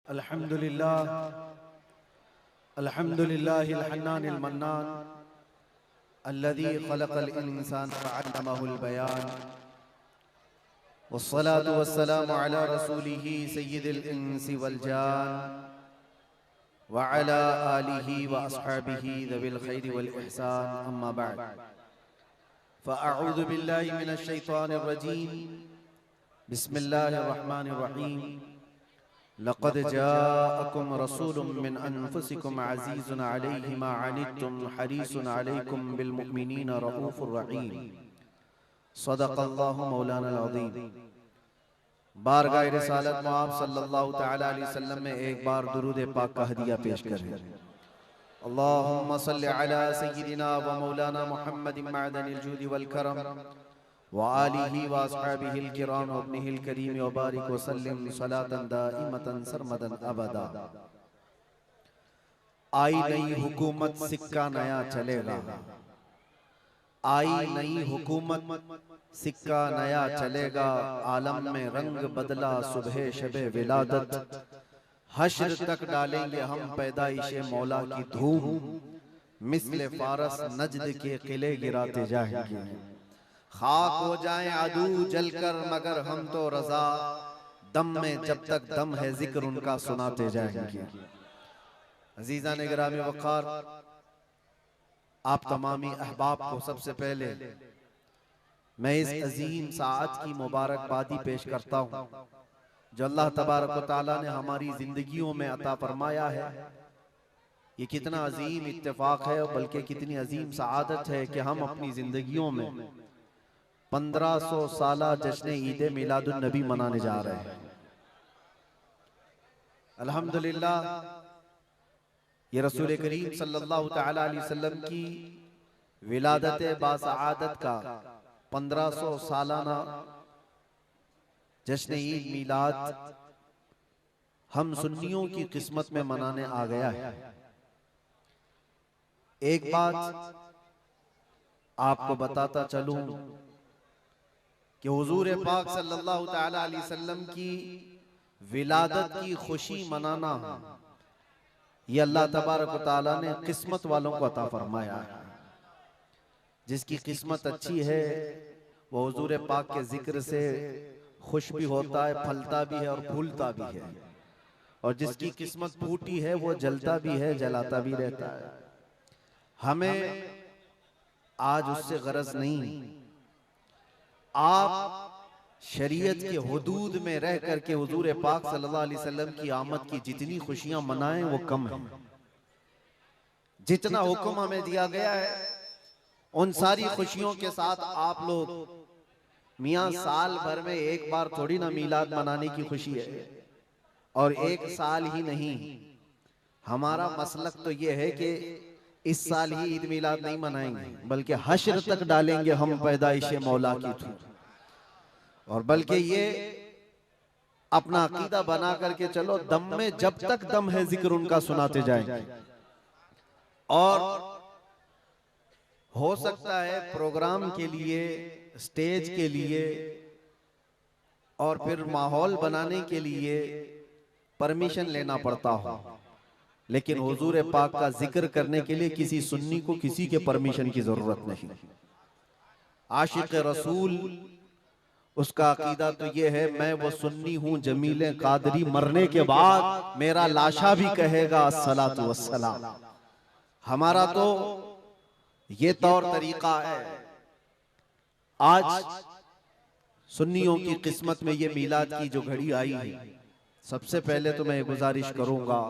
अल्हम्दुलिल्लाह अल्हम्दुलिल्लाहिल हन्नानिल मन्नान अल्लज़ी खलक़ल इंसान फअल्लमहुल बयान वस्सलातु वस्सलामु अला रसूलिही सय्यिदिल इंसी वल जान व अला आलिही व अस्हाबिही ज़विल खैरि वल इहसान अम्मा बअद फ़अऊज़ु बिल्लाहि मिनश शैतानिर रजीम बिस्मिल्लाहिर रहमानिर रहीम लक़द जाअकुम रसूलुम मिन अनफुसिकुम अज़ीज़ुन अलैहि मा अनित्तुम हरीसुन अलैकुम बिल मुमिनीना रऊफ़ुर रहीम सदक़ल्लाहु मौलाना अज़ीम। बारगाह रिसालत मुआब सल्लल्लाहु तआला अलैहि वसल्लम में एक बार दुरूद पाक का हदिया पेश करें। अल्लाहुम्मा सल्लि अला सय्यिदिना व मौलाना मुहम्मदिन मअदनिल जूदि वल करम व आलिही व अस्हाबिहिल किराम व इब्निहिल करीम व बारिक व सल्लिम सलातन दाइमतन सरमदन अबदा। आई नई हुकूमत सिक्का नया चलेगा, आई नई हुकूमत सिक्का नया चलेगा, आलम में रंग बदला सुबह शबे विलादत, हश्र तक डालेंगे हम पैदाइशे मौला की धूम, मिस्ले फारस नजद के किले गिराते जाएंगे, खाक हो जाएं अदू जलकर मगर हम तो रजा, दम में जब तक दम है जिक्र उनका सुनाते जाएंगे। अजीज़ान गिरामी वक़ार, आप तमामी अहबाब को सबसे पहले मैं इस अजीम साअत की मुबारकबादी पेश करता हूँ जो अल्लाह तबारक व तआला ने हमारी जिंदगियों में अता फरमाया है। ये कितना अजीम इत्तेफाक है, बल्कि कितनी अजीम साअदत है कि हम अपनी जिंदगियों में 1500 साला जश्न ईद मिलादुन नबी मनाने जा रहे हैं। अल्हम्दुलिल्लाह, ये रसूल करीम सल्लल्लाहु तआला अलैहि वसल्लम की विलादत बासआदत का 1500 सालाना जश्न ईद मिलाद हम सुन्नियों की किस्मत में मनाने आ गया है। एक बात आपको बताता चलूं कि हुजूर पाक सल्लल्लाहु तआला अलैहि वसल्लम की विलादत की खुशी मनाना ये अल्लाह तबारक व तआला ने किस्मत वालों को अता फरमाया है। जिसकी किस्मत अच्छी है वो हुजूर पाक के जिक्र से खुश भी होता है, फलता भी है और फूलता भी है, और जिसकी किस्मत फूटी है वो जलता भी है, जलाता भी रहता है। हमें आज उससे गरज नहीं। आप शरीयत के हुदूद में रह करके हुजूर पाक सल्लल्लाहु अलैहि वसल्लम की आमद की जितनी खुशियां मनाएं वो कम है। जितना हुक्म हमें दिया गया है उन सारी खुशियों के साथ आप लोग मियां साल भर में एक बार थोड़ी ना मीलाद मनाने की खुशी है, और एक साल ही नहीं, हमारा मसलक तो ये है कि इस साल ही ईद मिलाद नहीं मनाएंगे, बल्कि हश्र तक डालेंगे हम पैदाइशे मौला की थी, और बल्कि ये अपना अकीदा बना करके चलो, दम में जब तक दम है जिक्र उनका सुनाते जाएंगे। और हो सकता है प्रोग्राम के लिए, स्टेज के लिए और फिर माहौल बनाने के लिए परमिशन लेना पड़ता हो, लेकिन हुजूर पाक का जिक्र करने के लिए किसी सुन्नी को किसी के परमिशन की जरूरत नहीं। आशिक रसूल उसका अकीदा तो ये है, मैं वो सुन्नी हूं जमीले कादरी, मरने के बाद मेरा लाशा भी कहेगा अस्सलातु वस्सलाम। हमारा तो ये तौर तरीका है। आज सुन्नियों की किस्मत में ये मीलाद की जो घड़ी आई है, सबसे पहले तो मैं गुजारिश करूंगा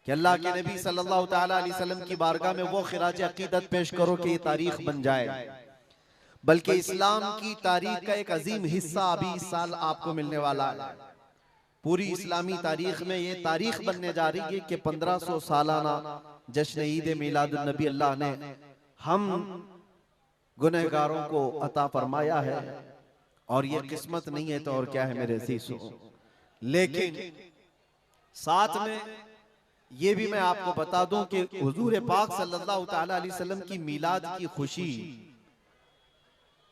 कि अल्लाह के नबी सल्लल्लाहु तआला अलैहि वसल्लम की बारगाह में वो खिराज अकीदत पेश करो कि ये तारीख बन जाए, बल्कि इस्लाम की तारीख का एक अजीम हिस्सा अभी इस साल आपको मिलने वाला है। पूरी इस्लामी तारीख में ये तारीख बनने जा रही है कि 1500 सालाना जश्न ईद मिलादुन नबी अल्लाह ने हम गुनहगारों को अता फरमाया है, और ये किस्मत नहीं है तो और क्या है मेरे अज़ीज़ों। लेकिन साथ में ये भी मैं आपको बता दूं कि हुजूर पाक सल्लल्लाहु तआला अलैहि वसल्लम की मिलाद की खुशी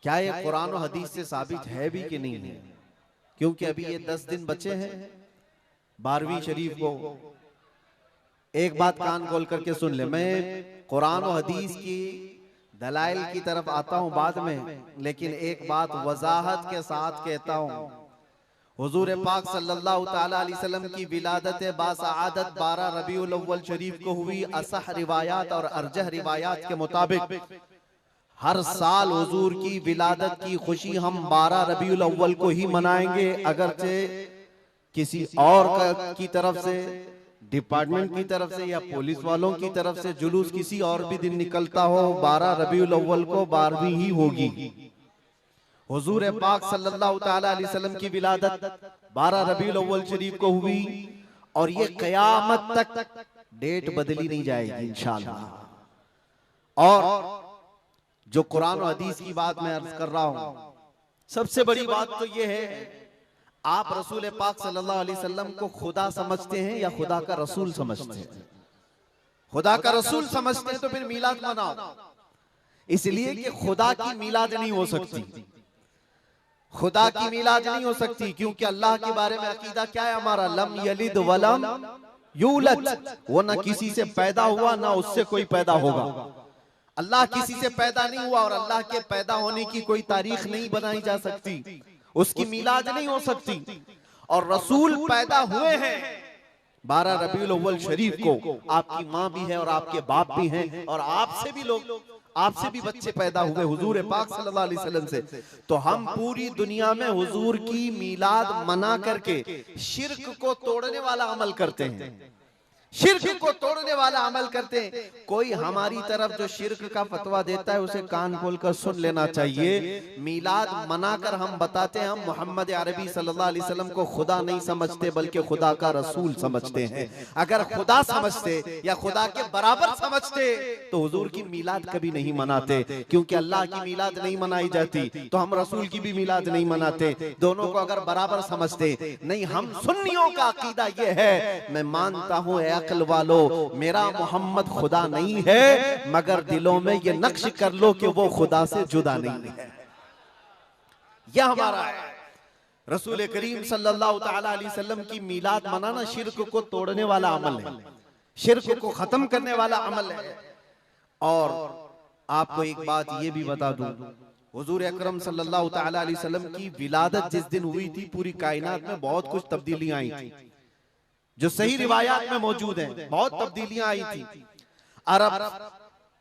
क्या ये कुरान और हदीस से साबित है भी कि नहीं है, क्योंकि अभी ये 10 दिन बचे हैं 12वीं शरीफ को। एक बात कान खोल करके सुन ले, मैं कुरान और हदीस की दलाइल की तरफ आता हूं बाद में, लेकिन एक बात वजाहत के साथ कहता हूं। हुजूर पाक सल्लल्लाहु ताला अलैहि वसल्लम की विलादत बासआदत 12 रबीउल अव्वल शरीफ को हुई। असह रिवायात और अरजह रिवायात के मुताबिक हर साल हुजूर की विलादत की खुशी हम 12 रबीउल अव्वल को ही मनाएंगे, अगरचे किसी और की तरफ से, डिपार्टमेंट की तरफ से या पुलिस वालों की तरफ से जुलूस किसी और भी दिन निकलता हो, 12 रबीउल अव्वल को 12वीं ही होगी। हुजूर पाक सल्लल्लाहु ताला अलैहि वसल्लम की विलादत 12 रबीउल अव्वल शरीफ को हुई और ये कयामत तक डेट बदली नहीं जाएगी इंशाअल्लाह। और जो कुरान और हदीस की बात मैं अर्ज कर रहा हूं, सबसे बड़ी बात तो ये है, आप रसूल पाक सल्लल्लाहु अलैहि वसल्लम को खुदा समझते हैं या खुदा का रसूल समझते हैं? खुदा का रसूल समझते हैं तो फिर मीलाद मनाओ, इसलिए कि खुदा की मीलाद नहीं हो सकती। खुदा की मीलाद नहीं हो सकती क्योंकि अल्लाह के बारे में अकीदा क्या है हमारा? लम यलिद वलम यूलद, वो ना किसी से पैदा हुआ ना उससे कोई पैदा होगा। अल्लाह किसी से पैदा नहीं हुआ और अल्लाह के पैदा होने की कोई तारीख नहीं बनाई जा सकती, उसकी मीलाद नहीं हो सकती। और रसूल पैदा हुए हैं 12 रबीउल अव्वल शरीफ को। आपकी माँ भी है और आपके बाप भी हैं और आपसे भी लोग, आपसे भी बच्चे पैदा हुए हुजूर पाक सल्लल्लाहु अलैहि वसल्लम से। तो हम पूरी दुनिया में हुजूर की मीलाद मना करके शिर्क को तोड़ने वाला अमल करते हैं, शिर्क को तोड़ने वाला अमल करते हैं। कोई हमारी तरफ जो शिर्क का फतवा देता है उसे कान खोलकर सुन लेना चाहिए। मीलाद मनाकर हम बताते हैं हम मोहम्मद अरबी सल्लल्लाहु अलैहि वसल्लम को खुदा नहीं समझते बल्कि खुदा का रसूल समझते हैं। अगर खुदा समझते या खुदा के बराबर समझते तो हुजूर की मीलाद कभी नहीं मनाते, क्योंकि अल्लाह की मीलाद नहीं मनाई जाती तो हम रसूल की भी मीलाद नहीं मनाते। दोनों को अगर बराबर समझते नहीं, हम सुन्नियों का अकीदा ये है, मैं मानता हूँ अक्ल वालो मेरा मोहम्मद खुदा नहीं है, मगर दिलों में ये नक्श कर लो कि वो खुदा से जुदा नहीं है। यह हमारा है। रसूल करीम सल्लल्लाहु ताला अलैहि वसल्लम की मीलाद मनाना शिर्क को तोड़ने वाला अमल है, शिर्क को खत्म करने वाला अमल है। और आपको एक बात ये भी बता दूं, हुजूर अकरम सल्लल्लाहु ताला अलैहि वसल्लम की विलादत जिस दिन हुई थी पूरी कायनात में बहुत कुछ तब्दीलियां आई थी, जो सही रिवायात में मौजूद हैं। बहुत तब्दीलियां आई थी। अरब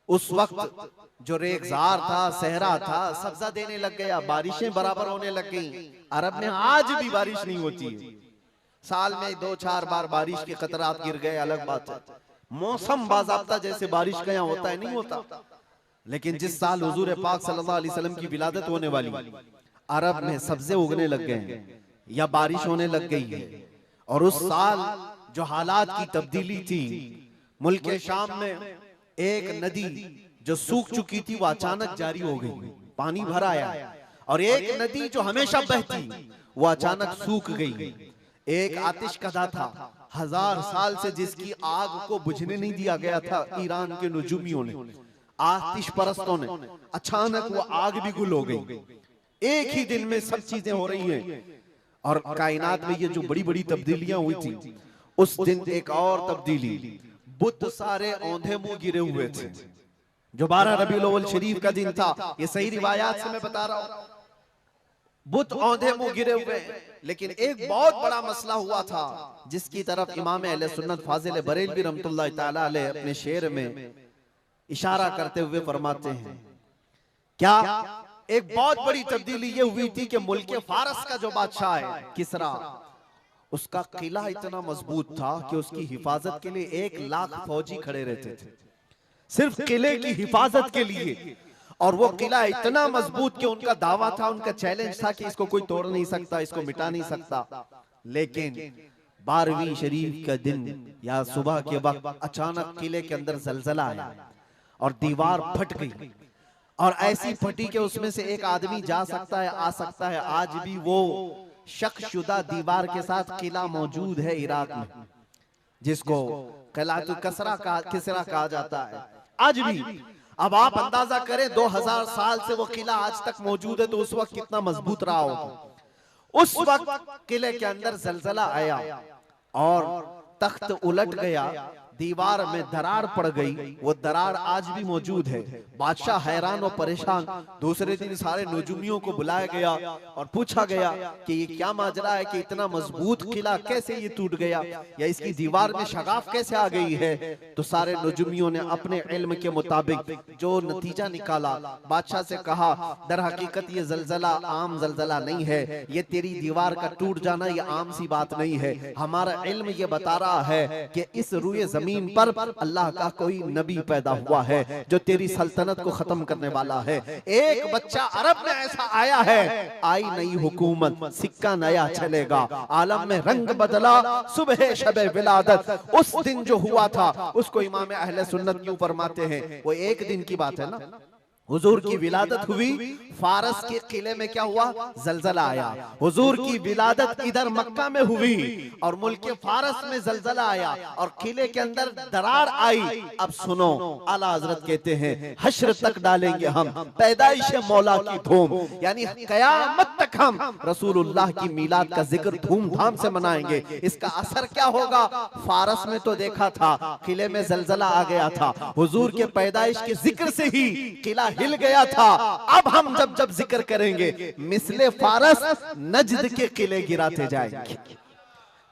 उस वक्त जो रेगजार था, सहरा था, सब्जा देने लग गया, बारिशें बराबर होने लग गई। अरब में आज भी बारिश नहीं होती है, साल में 2-4 बार बारिश के कतरात गिर गए, अलग बात है। मौसम बाज़ाब्ता जैसे बारिश का यहाँ होता है नहीं होता। लेकिन जिस साल हुजूर पाक सल्लल्लाहु अलैहि वसल्लम की विलादत होने वाली, अरब में सब्जे उगने लग गए या बारिश होने लग गई है। और उस साल जो हालात की तब्दीली थी, मुल्क शाम में एक नदी जो सूख चुकी थी वो अचानक जारी हो गई, पानी भर आया। और एक नदी जो हमेशा बहती वो अचानक सूख गई। एक आतिशकदा था 1000 साल से जिसकी आग को बुझने नहीं दिया गया था ईरान के नुजूमियों ने, आतिश परस्तों ने, अचानक वो आग भी गुल हो गई। एक ही दिन में सब चीजें हो रही हैं। और कायनात में ये जो बड़ी बड़ी तब्दीलियां हुई थी, उस दिन एक और तब्दीली, बुत सारे औंधे मुंह गिरे हुए थे। जो 12 रबीउल अव्वल शरीफ का दिन था, ये सही रिवायात से मैं बता रहा हूं, बुत औंधे मुंह गिरे हुए। लेकिन एक बहुत बड़ा मसला हुआ था जिसकी तरफ इमाम अहले सुन्नत फाजिल बरेलवी रहमतुल्लाह ताला अलैह अपने शेर में इशारा करते हुए फरमाते हैं, क्या एक बहुत बड़ी तब्दीली ये हुई थी कि मुल्क फारस का जो बादशाह है किसरा, उसका किला इतना मजबूत था कि उसकी हिफाजत के लिए 1 लाख फौजी खड़े रहते थे, सिर्फ किले की हिफाजत के लिए। और वो किला इतना मजबूत कि उनका दावा था, उनका चैलेंज था कि इसको कोई तोड़ नहीं सकता, इसको मिटा नहीं सकता। लेकिन 12वीं शरीफ का दिन या सुबह के वक्त अचानक किले के अंदर जलजला आया और दीवार फट गई। और ऐसी फटी कि उसमें से एक आदमी जा सकता है, आ सकता है। आज भी वो शकशुदा दीवार के साथ किला मौजूद है इराक में, जिसको किलातुल किसरा कहा जाता है आज भी। अब आप अंदाजा करें 2000 साल से वो किला आज तक मौजूद है, तो उस वक्त कितना मजबूत रहा होगा। उस वक्त किले के अंदर जलजला आया और तख्त उलट गया, दीवार में दरार पड़ गई, वो दरार आज भी मौजूद है। बादशाह हैरान और परेशान। दूसरे दिन सारे नजूमियों को बुलाया गया और पूछा गया कि ये क्या माजरा है कि इतना मजबूत किला कैसे ये टूट गया, या इसकी दीवार में शगाफ कैसे आ गई है। तो सारे नजूमियों ने अपने इल्म के मुताबिक जो नतीजा निकाला, बादशाह से कहा दर हकीकत ये जलजला आम जलजला नहीं है, ये तेरी दीवार का टूट जाना ये आम सी बात नहीं है। हमारा इल्म ये बता रहा है कि इस रूए जमीन पर अल्लाह का कोई नबी पैदा हुआ है जो तेरी सल्तनत को खत्म करने वाला है। एक बच्चा अरब में ऐसा आया है, आई नई हुकूमत, सिक्का नया चलेगा, आलम में रंग बदला, सुबह शबे विलादत। उस दिन जो हुआ था उसको इमाम अहले सुन्नत क्यों फरमाते हैं, वो एक दिन की बात है ना। हुजूर की विलादत हुई, फारस के किले में क्या हुआ, जलजला आया। हुजूर की विलादत इधर मक्का में हुई और मुल्क फारस में जलजला आया और किले के अंदर दरार आई। अब सुनो, आला हजरत कहते हैं हश्र तक डालेंगे हम पैदाइश मौला की धूम, यानी कयामत तक हम रसूलुल्लाह की मिलाद का जिक्र धूमधाम से मनाएंगे। इसका असर क्या होगा, फारस में तो देखा था किले में जलजला आ गया था, हुजूर के पैदाइश के जिक्र से ही किला हिल गया था। अब हम जब जिक्र करेंगे मिसले फारस नजद के किले गिराते जाएंगे,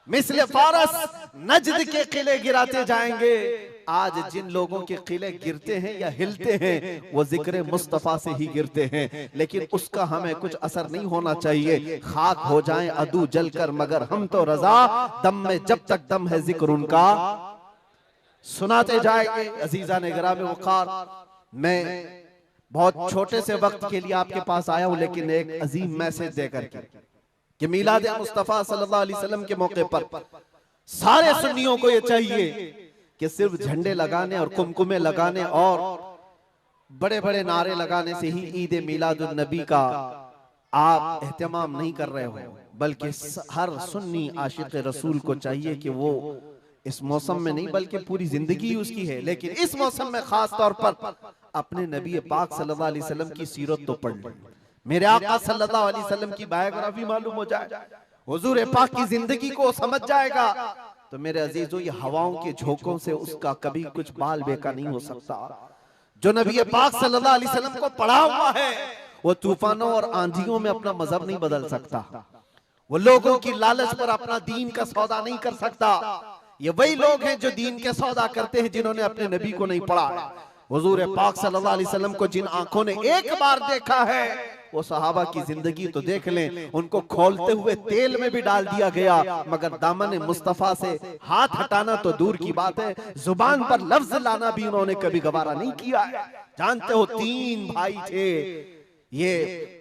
मिसले फारस नजद के किले गिराते जाएंगे। आज जिन लोगों के किले गिरते हैं या हिलते हैं वो जिक्र मुस्तफा से ही गिरते हैं, लेकिन उसका हमें कुछ असर नहीं होना चाहिए। खाक हो जाएं अदू जलकर मगर हम तो रजा, दम में जब तक दम है जिक्र उनका सुनाते जाएंगे। अजीजा ने गिराम वक़ार, मैं बहुत छोटे से वक्त के लिए आपके पास आया हूं, लेकिन एक अजीम मैसेज देकर के कि मिलाद मुस्तफा सल्लल्लाहु अलैहि वसल्लम के मौके पर सारे सुन्नियों को यह चाहिए कि सिर्फ झंडे लगाने और कुमकुमे लगाने और बड़े बड़े नारे लगाने से ही ईद मिलादुन नबी का आप एहतमाम नहीं कर रहे हो, बल्कि हर सुन्नी आशिक रसूल को चाहिए कि वो इस मौसम में नहीं बल्कि पूरी जिंदगी उसकी है, लेकिन इस मौसम में खास तौर पर अपने नबी पाक सल्लल्लाहु अलैहि वसल्लम की सीरत तो पढ़ ले, मेरे आका सल्लल्लाहु अलैहि वसल्लम की बायोग्राफी मालूम हो जाए, हुजूर पाक की जिंदगी को समझ जाएगा। तो मेरे अजीजों, ये हवाओं के झोंकों से उसका कभी कुछ बाल बेका नहीं हो सकता। जो नबी पाक सल्लल्लाहु अलैहि वसल्लम को पढ़ा हुआ है वो तूफानों और आंधियों में अपना मजहब नहीं बदल सकता, वो लोगों की लालच पर अपना दीन का सौदा नहीं कर सकता। ये वही लोग हैं जो दीन के सौदा करते हैं जिन्होंने अपने नबी को नहीं पढ़ा। हुजूर पाक सल्लल्लाहु अलैहि वसल्लम को जिन आंखों ने एक बार देखा है वो सहाबा की जिंदगी तो देख लें, उनको खोलते हुए तेल में भी डाल दिया गया, मगर दामन मुस्तफा से हाथ हटाना तो दूर की बात है, जुबान पर लफ्ज लाना भी उन्होंने कभी गवारा नहीं किया। जानते हो, 3 भाई थे, ये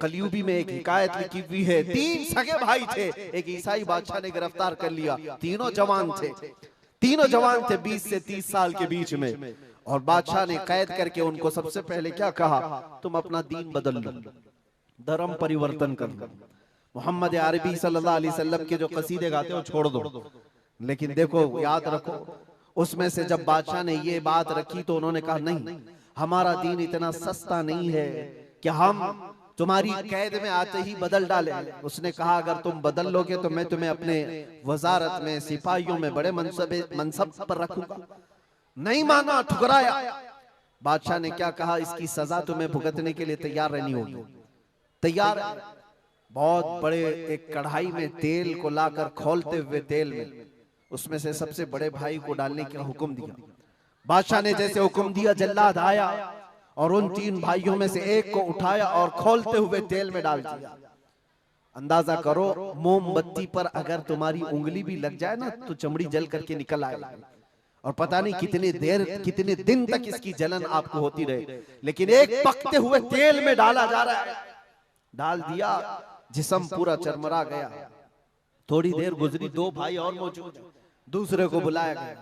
कलयुगी में एक हिकायत लिखी हुई है, 3 सगे भाई थे, एक ईसाई बादशाह ने गिरफ्तार कर लिया, तीनों जवान थे, 20 से 30 साल के बीच में, और बादशाह ने कैद करके उनको सबसे पहले क्या कहा, तुम अपना दीन बदल लो, धर्म परिवर्तन कर लो, मोहम्मद अरबी सल्लल्लाहु अलैहि वसल्लम के जो कसीदे गाते हो छोड़ दो। लेकिन देखो, याद रखो, उसमें से जब बादशाह ने ये बात रखी तो उन्होंने कहा नहीं, हमारा दीन इतना सस्ता नहीं है कि हम तुम्हारी कैद में आते ही बदल डाले। उसने कहा अगर तुम बदल लोगे तो मैं तुम्हें अपने वजारत में सिपाहियों में बड़े मनसब पर रखूंगा। नहीं माना, ठुकराया। बादशाह ने क्या कहा, इसकी सजा तुम्हें भुगतने के लिए तैयार रहनी होगी। तैयार। बहुत बड़े एक कढ़ाई में तेल को लाकर खोलते हुए तेल में उसमें से सबसे बड़े भाई को डालने का हुक्म दिया। बादशाह ने जैसे हुक्म दिया, जल्लाद आया और उन 3 भाइयों में से एक को उठाया और खोलते हुए तेल में डाल दिया। अंदाजा करो, मोमबत्ती पर अगर तुम्हारी उंगली भी लग जाए ना तो चमड़ी जल करके निकल आएगी, और पता नहीं कितने दिन तक इसकी जलन आपको होती रहे। लेकिन एक पकते हुए तेल में डाला जा रहा है, डाल दिया, जिस्म पूरा चरमरा गया। थोड़ी देर गुजरी, 2 भाई और मौजूद, दूसरे को बुलाया गया,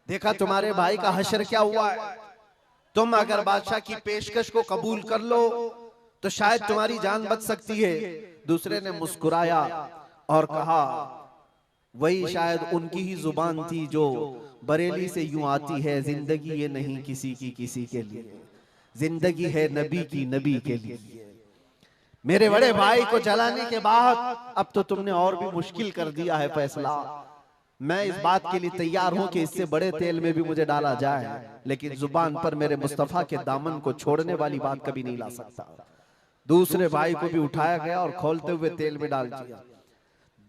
देखा तुम्हारे भाई का हश्र क्या हुआ है, तुम अगर बादशाह की पेशकश को कबूल कर लो तो शायद तुम्हारी जान बच सकती है। दूसरे ने मुस्कुराया और कहा, वही शायद उनकी ही जुबान थी जो बरेली से यूं आती है, जिंदगी ये नहीं किसी की किसी के लिए, जिंदगी है नबी की नबी के लिए। मेरे बड़े भाई को जलाने के बाद अब तो तुमने और भी मुश्किल कर दिया है फैसला। मैं इस बात के लिए तैयार हूं कि इससे बड़े तेल में भी मुझे डाला जाए, लेकिन जुबान पर मेरे मुस्तफा के दामन को छोड़ने वाली बात कभी नहीं ला सकता। दूसरे भाई को भी उठाया गया और खोलते हुए तेल में डाल दिया।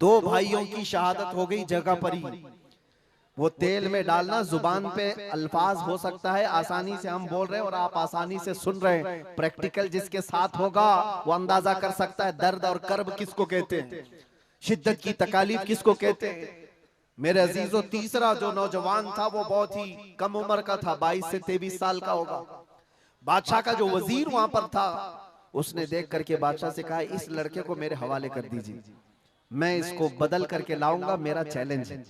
दो भाइयों की शहादत हो गई जगह पर ही। वो तेल में डालना जुबान पे अल्फाज हो सकता है, आसानी से हम बोल रहे हैं और आप आसानी से सुन रहे हैं। प्रैक्टिकल जिसके साथ होगा वो अंदाजा कर सकता है दर्द और कर्ब किसको कहते हैं, शिद्दत की तकालीफ किसको कहते हैं। मेरे अजीजों, तीसरा जो नौजवान था वो बहुत ही कम उम्र का था, 22 से 23 साल का होगा। बादशाह का जो वजीर वहां पर था उसने देख करके बादशाह से कहा, इस लड़के को मेरे हवाले कर दीजिए, मैं इसको बदल करके लाऊंगा, मेरा चैलेंज है।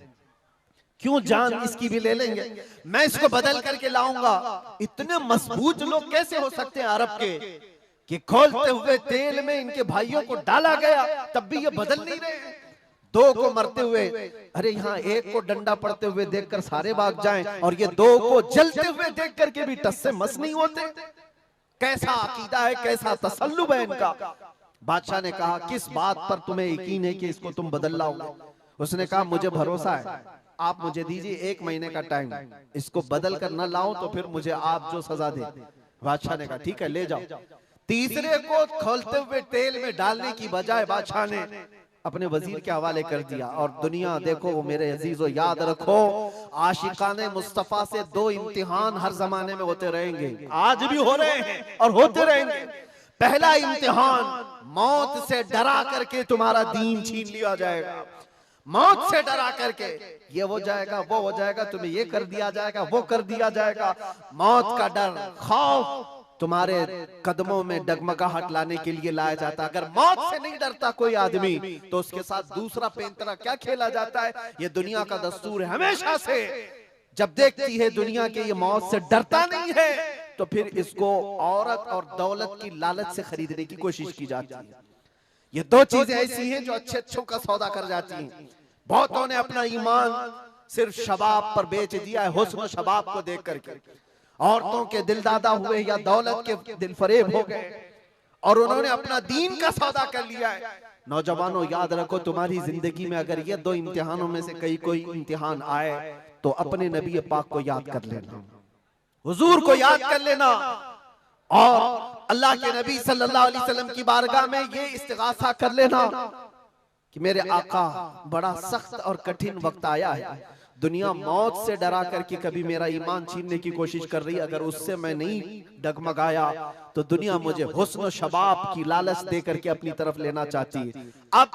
क्यों जान इसकी भी ले लेंगे, मैं इसको बदल करके लाऊंगा। इतने मजबूत लोग कैसे हो सकते हैं अरब के कि खोलते हुए तेल में इनके भाइयों को डाला गया तब भी ये बदल नहीं रहे। दो को मरते हुए, अरे यहाँ एक को डंडा पड़ते हुए देखकर सारे भाग जाएं और ये दो को जलते हुए देख करके भी टस से मस नहीं होते। कैसा अकीदा है, कैसा तसल्लुब है इनका। बादशाह ने कहा, किस बात पर तुम्हें यकीन है कि इसको तुम बदल लाओगे। उसने कहा, मुझे भरोसा है, आप मुझे दीजिए 1 महीने का टाइम, इसको बदल कर न लाऊं तो फिर मुझे आप जो सजा दे। बादशाह ने कहा, ठीक है ले जाओ। तीसरे को खोलते हुए तेल में डालने की बजाय बादशाह ने अपने वजीर के हवाले कर दिया। और दुनिया देखो मेरे अजीजों, याद रखो, आशिकाने मुस्तफा से 2 इम्तिहान हर जमाने में होते रहेंगे, आज भी हो रहे हैं और होते रहेंगे। पहला इम्तिहान, मौत से डरा करके तुम्हारा दीन छीन लिया जाएगा। मौत से डरा करके ये हो जाएगा, वो हो जाएगा, तुम्हें ये कर दिया जाएगा, वो कर दिया जाएगा। मौत का डर, खौफ तुम्हारे कदमों में डगमगाहट लाने के लिए लाया जाता है। अगर मौत से नहीं डरता कोई आदमी तो उसके साथ दूसरा पेंतरा क्या खेला जाता है। ये दुनिया का दस्तूर है, हमेशा से जब देखती है दुनिया के ये मौत से डरता नहीं है तो फिर इसको औरत और दौलत की लालच से खरीदने की कोशिश की जाती है। ये 2 चीजें ऐसी हैं जो अच्छे अच्छों का सौदा कर जाती हैं। बहुतों ने अपना ईमान सिर्फ शबाब पर बेच दिया है, हुस्न शबाब को देख करके। औरतों के दिल दादा हुए या दौलत के दिल फरेब हो गए और उन्होंने अपना दीन का सौदा कर लिया है। नौजवानों, याद रखो, तुम्हारी जिंदगी में अगर ये 2 इम्तिहानों में से कोई इम्तिहान आए तो अपने नबी पाक को याद कर लेना, हुजूर को याद कर लेना और अल्लाह के नबी सल्लल्लाहु अलैहि वसल्लम की बारगाह में ये इस्तिगासा कर लेना कि मेरे आका, बड़ा सख्त और कठिन वक्त आया है। दुनिया मौत से डरा करके कभी मेरा ईमान छीनने की कोशिश कर रही है, अगर उससे मैं नहीं डगमगाया तो दुनिया मुझे हुस्न शबाब की लालच दे करके अपनी तरफ लेना चाहती है। अब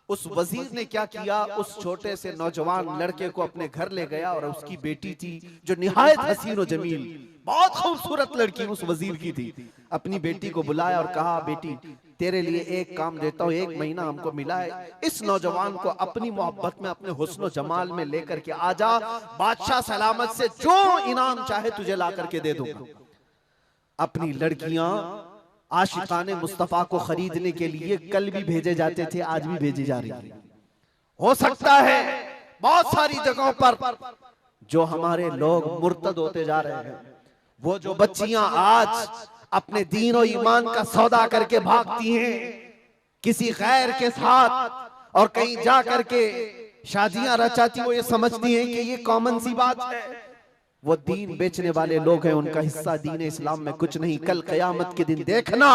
उस वजीर ने क्या किया, उस छोटे से नौजवान लड़के को अपने घर ले गया और उसकी बेटी थी जो निहायत हसीन और जमील, बहुत खूबसूरत लड़की उस वजीर की थी। अपनी बेटी को बुलाया और कहा, बेटी तेरे लिए एक काम देता हूँ, 1 महीना हमको मिला है, इस नौजवान को अपनी मोहब्बत में, अपने हुस्न जमाल में लेकर के आजा, बादशाह सलामत से जो इनाम चाहे तुझे ला करके दे दूंगा। अपनी लड़कियां आशिकाने मुस्तफा को खरीदने के लिए कल भी भेजे जाते थे, आज भी भेजी जा रही है। हो सकता है बहुत सारी जगहों पर जो हमारे लोग मुर्तद होते जा रहे हैं, वो जो बच्चियां आज अपने दीन और ईमान का सौदा करके भागती हैं किसी गैर के साथ और कहीं जा करके शादियां रचाती, वो ये समझती हैं कि ये कॉमन सी बात है। वो दीन बेचने वाले लोग हैं, उनका हिस्सा दीन इस्लाम में कुछ नहीं। कल क़यामत के दिन देखना,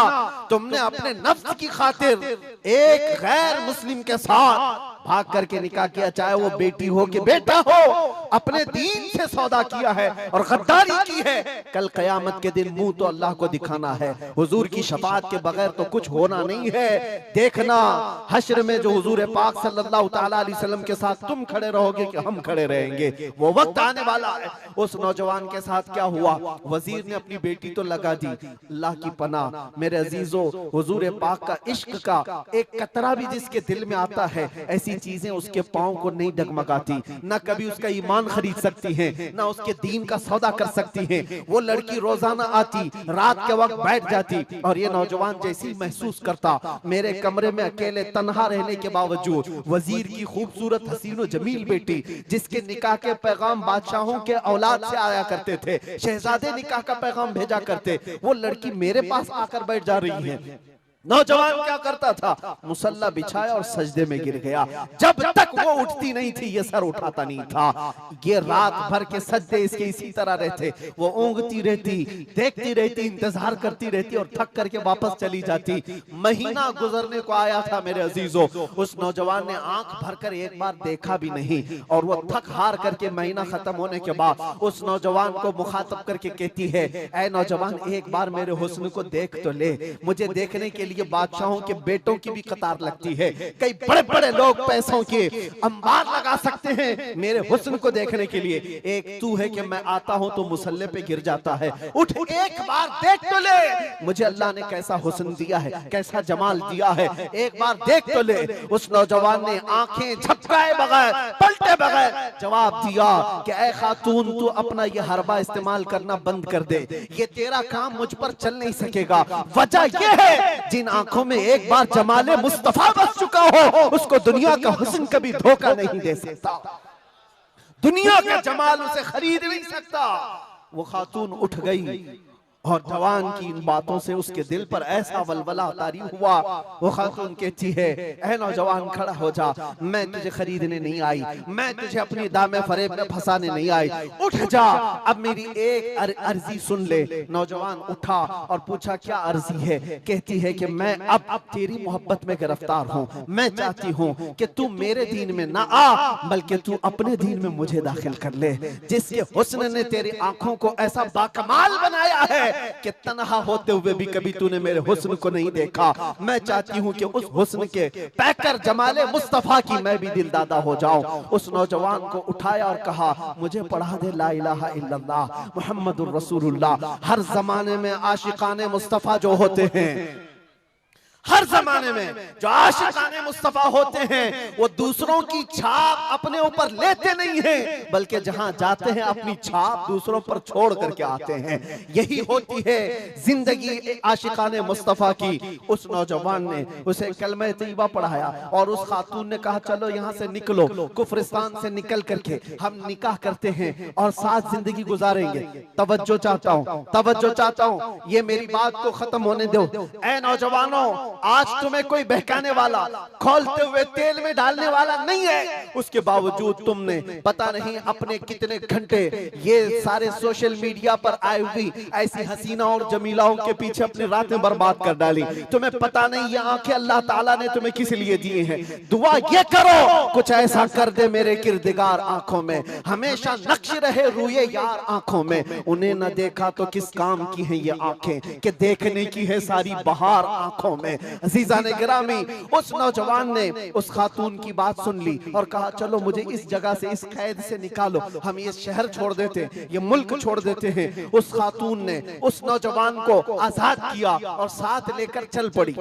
तुमने अपने नफ्स की खातिर एक गैर मुस्लिम के साथ भाग करके निकाह किया, चाहे वो बेटी हो कि बेटा हो, अपने दीन से सौदा किया है और गद्दारी की है। कल क़यामत के दिन मुंह तो अल्लाह को दिखाना है, हुजूर की शफाअत के बगैर तो कुछ होना नहीं है। देखना हश्र में जो हुजूर पाक सल्लल्लाहु तआला अलैहि वसल्लम के साथ तुम खड़े रहोगे कि हम खड़े रहेंगे, वो वक्त आने वाला है। उस नौजवान के साथ क्या हुआ, वजीर ने अपनी बेटी तो लगा दी, अल्लाह की पनाह मेरे अजीजों, हुजूर पाक का इश्क का एक कतरा भी जिसके दिल में आता है, ऐसी चीजें उसके पांव को नहीं डगमगाती, ना कभी उसका ईमान खरीद सकती हैं, ना उसके दीन का सौदा कर सकती हैं। वो लड़की रोजाना आती, रात के वक्त बैठ जाती और ये नौजवान जैसी महसूस करता, मेरे कमरे में अकेले तन्हा रहने के बावजूद वजीर की खूबसूरत हसीनो जमील बेटी, जिसके निकाह के पैगाम बादशाहों के औलाद से आया करते थे, शहजादे निकाह का पैगाम भेजा करते, वो लड़की मेरे पास आकर बैठ जा रही है। नौजवान क्या करता था, मुसल्ला बिछाया और सजदे में गिर गया। जब तक वो उठती नहीं थी ये सर उठाता नहीं था। ये रात भर के सजदे इसके इसी तरह रहते। वो ऊँगती रहती, देखती रहती, इंतजार करती रहती और थक करके वापस चली जाती। महीना गुजरने को आया था मेरे अजीजों, उस नौजवान ने आंख भरकर एक बार देखा भी नहीं। और वो थक हार करके महीना खत्म होने के बाद उस नौजवान को मुखातब करके कहती है, ऐ नौजवान एक बार मेरे हुस्न को देख तो ले। मुझे देखने के लिए बादशाहों के बेटों की भी कतार लगती है, कई बड़े बड़े लोग पैसों के अंबार लगा सकते हैं मेरे हुस्न को देखने के लिए। एक तू है कि मैं आता हूं तो मुसल्ले पे गिर जाता है। उठ एक बार देख तो ले, मुझे अल्लाह ने कैसा हुस्न दिया है, कैसा जमाल दिया है, एक बार देख तो ले। उस नौजवान ने आंखें झपकाए बगैर, पलटे बगैर जवाब दिया कि ऐ खातून तू अपना ये हरबा इस्तेमाल करना बंद कर दे, ये तेरा काम मुझ पर चल नहीं सकेगा। वजह ये है जिन आंखों में एक बार जमाले मुस्तफा बस चुका हो उसको दुनिया का हुस्न कभी धोखा नहीं दे सकता, दुनिया का जमाल उसे खरीद नहीं सकता। वो खातून उठ गई और जवान की इन बातों से उसके दिल पर ऐसा वलवला तारी हुआ। वो खातून कहती है, ऐ नौजवान खड़ा हो जा, मैं तुझे खरीदने नहीं आई, मैं तुझे अपनी दामे फरेब में फंसाने नहीं आई, उठ जा, अब मेरी एक अर्जी सुन ले। नौजवान उठा और पूछा क्या अर्जी है। कहती है कि मैं अब तेरी मोहब्बत में गिरफ्तार हूँ, मैं चाहती हूँ कि तू मेरे दीन में ना आ बल्कि तू अपने दीन में मुझे दाखिल कर ले। जिसके हुस्न ने तेरी आंखों को ऐसा बाकमाल बनाया है कि तन्हा होते हुए भी कभी तूने मेरे हुस्न को नहीं देखा। मैं चाहती हूँ कि उस हुस्न के पैकर जमाले मुस्तफा की मैं भी दिलदादा हो जाऊं। उस नौजवान को उठाया और कहा, मुझे पढ़ा दे ला इलाहा इल्लल्लाह मुहम्मदुर रसूलुल्लाह। हर जमाने में आशिकाने मुस्तफा जो होते हैं, हर जमाने में जो आशिकाने मुस्तफा होते हैं वो दूसरों की छाप अपने ऊपर लेते नहीं हैं बल्कि जहां जाते हैं अपनी छाप दूसरों पर छोड़ करके आते हैं। यही होती है जिंदगी आशिकाने मुस्तफा की। उस नौजवान ने उसे कलमे तैयबा पढ़ाया और उस खातून ने कहा, चलो यहाँ से निकलो, कुफरिस्तान से निकल करके हम निकाह करते हैं और साथ जिंदगी गुजारेंगे। तवज्जो चाहता हूँ, तवज्जो चाहता हूँ, ये मेरी बात को खत्म होने दो। ऐ नौजवानों, आज तुम्हें कोई बहकाने वाला, खोलते हुए तेल में डालने वाला नहीं है, उसके बावजूद तुमने पता नहीं अपने कितने घंटे ये सारे सोशल मीडिया पर आई हुई ऐसी हसीना और जमीलाओं के पीछे अपनी रातें बर्बाद कर डाली। तुम्हें पता नहीं ये आंखें अल्लाह ताला ने तुम्हें किस लिए दिए हैं। दुआ ये करो कुछ ऐसा कर दे मेरे किरदिगार आंखों में, हमेशा नक्श रहे रूए यार आंखों में। उन्हें न देखा तो किस काम की है ये आंखें कि देखने की है सारी बहार आंखों में। अजीजा ने गिरामी, उस नौजवान ने उस खातून की बात सुन ली और कहा, चलो मुझे इस जगह से, इस कैद से निकालो, हम ये शहर छोड़ देते हैं, ये मुल्क छोड़ देते हैं। उस खातून ने उस नौजवान को आजाद किया और साथ लेकर चल पड़ी,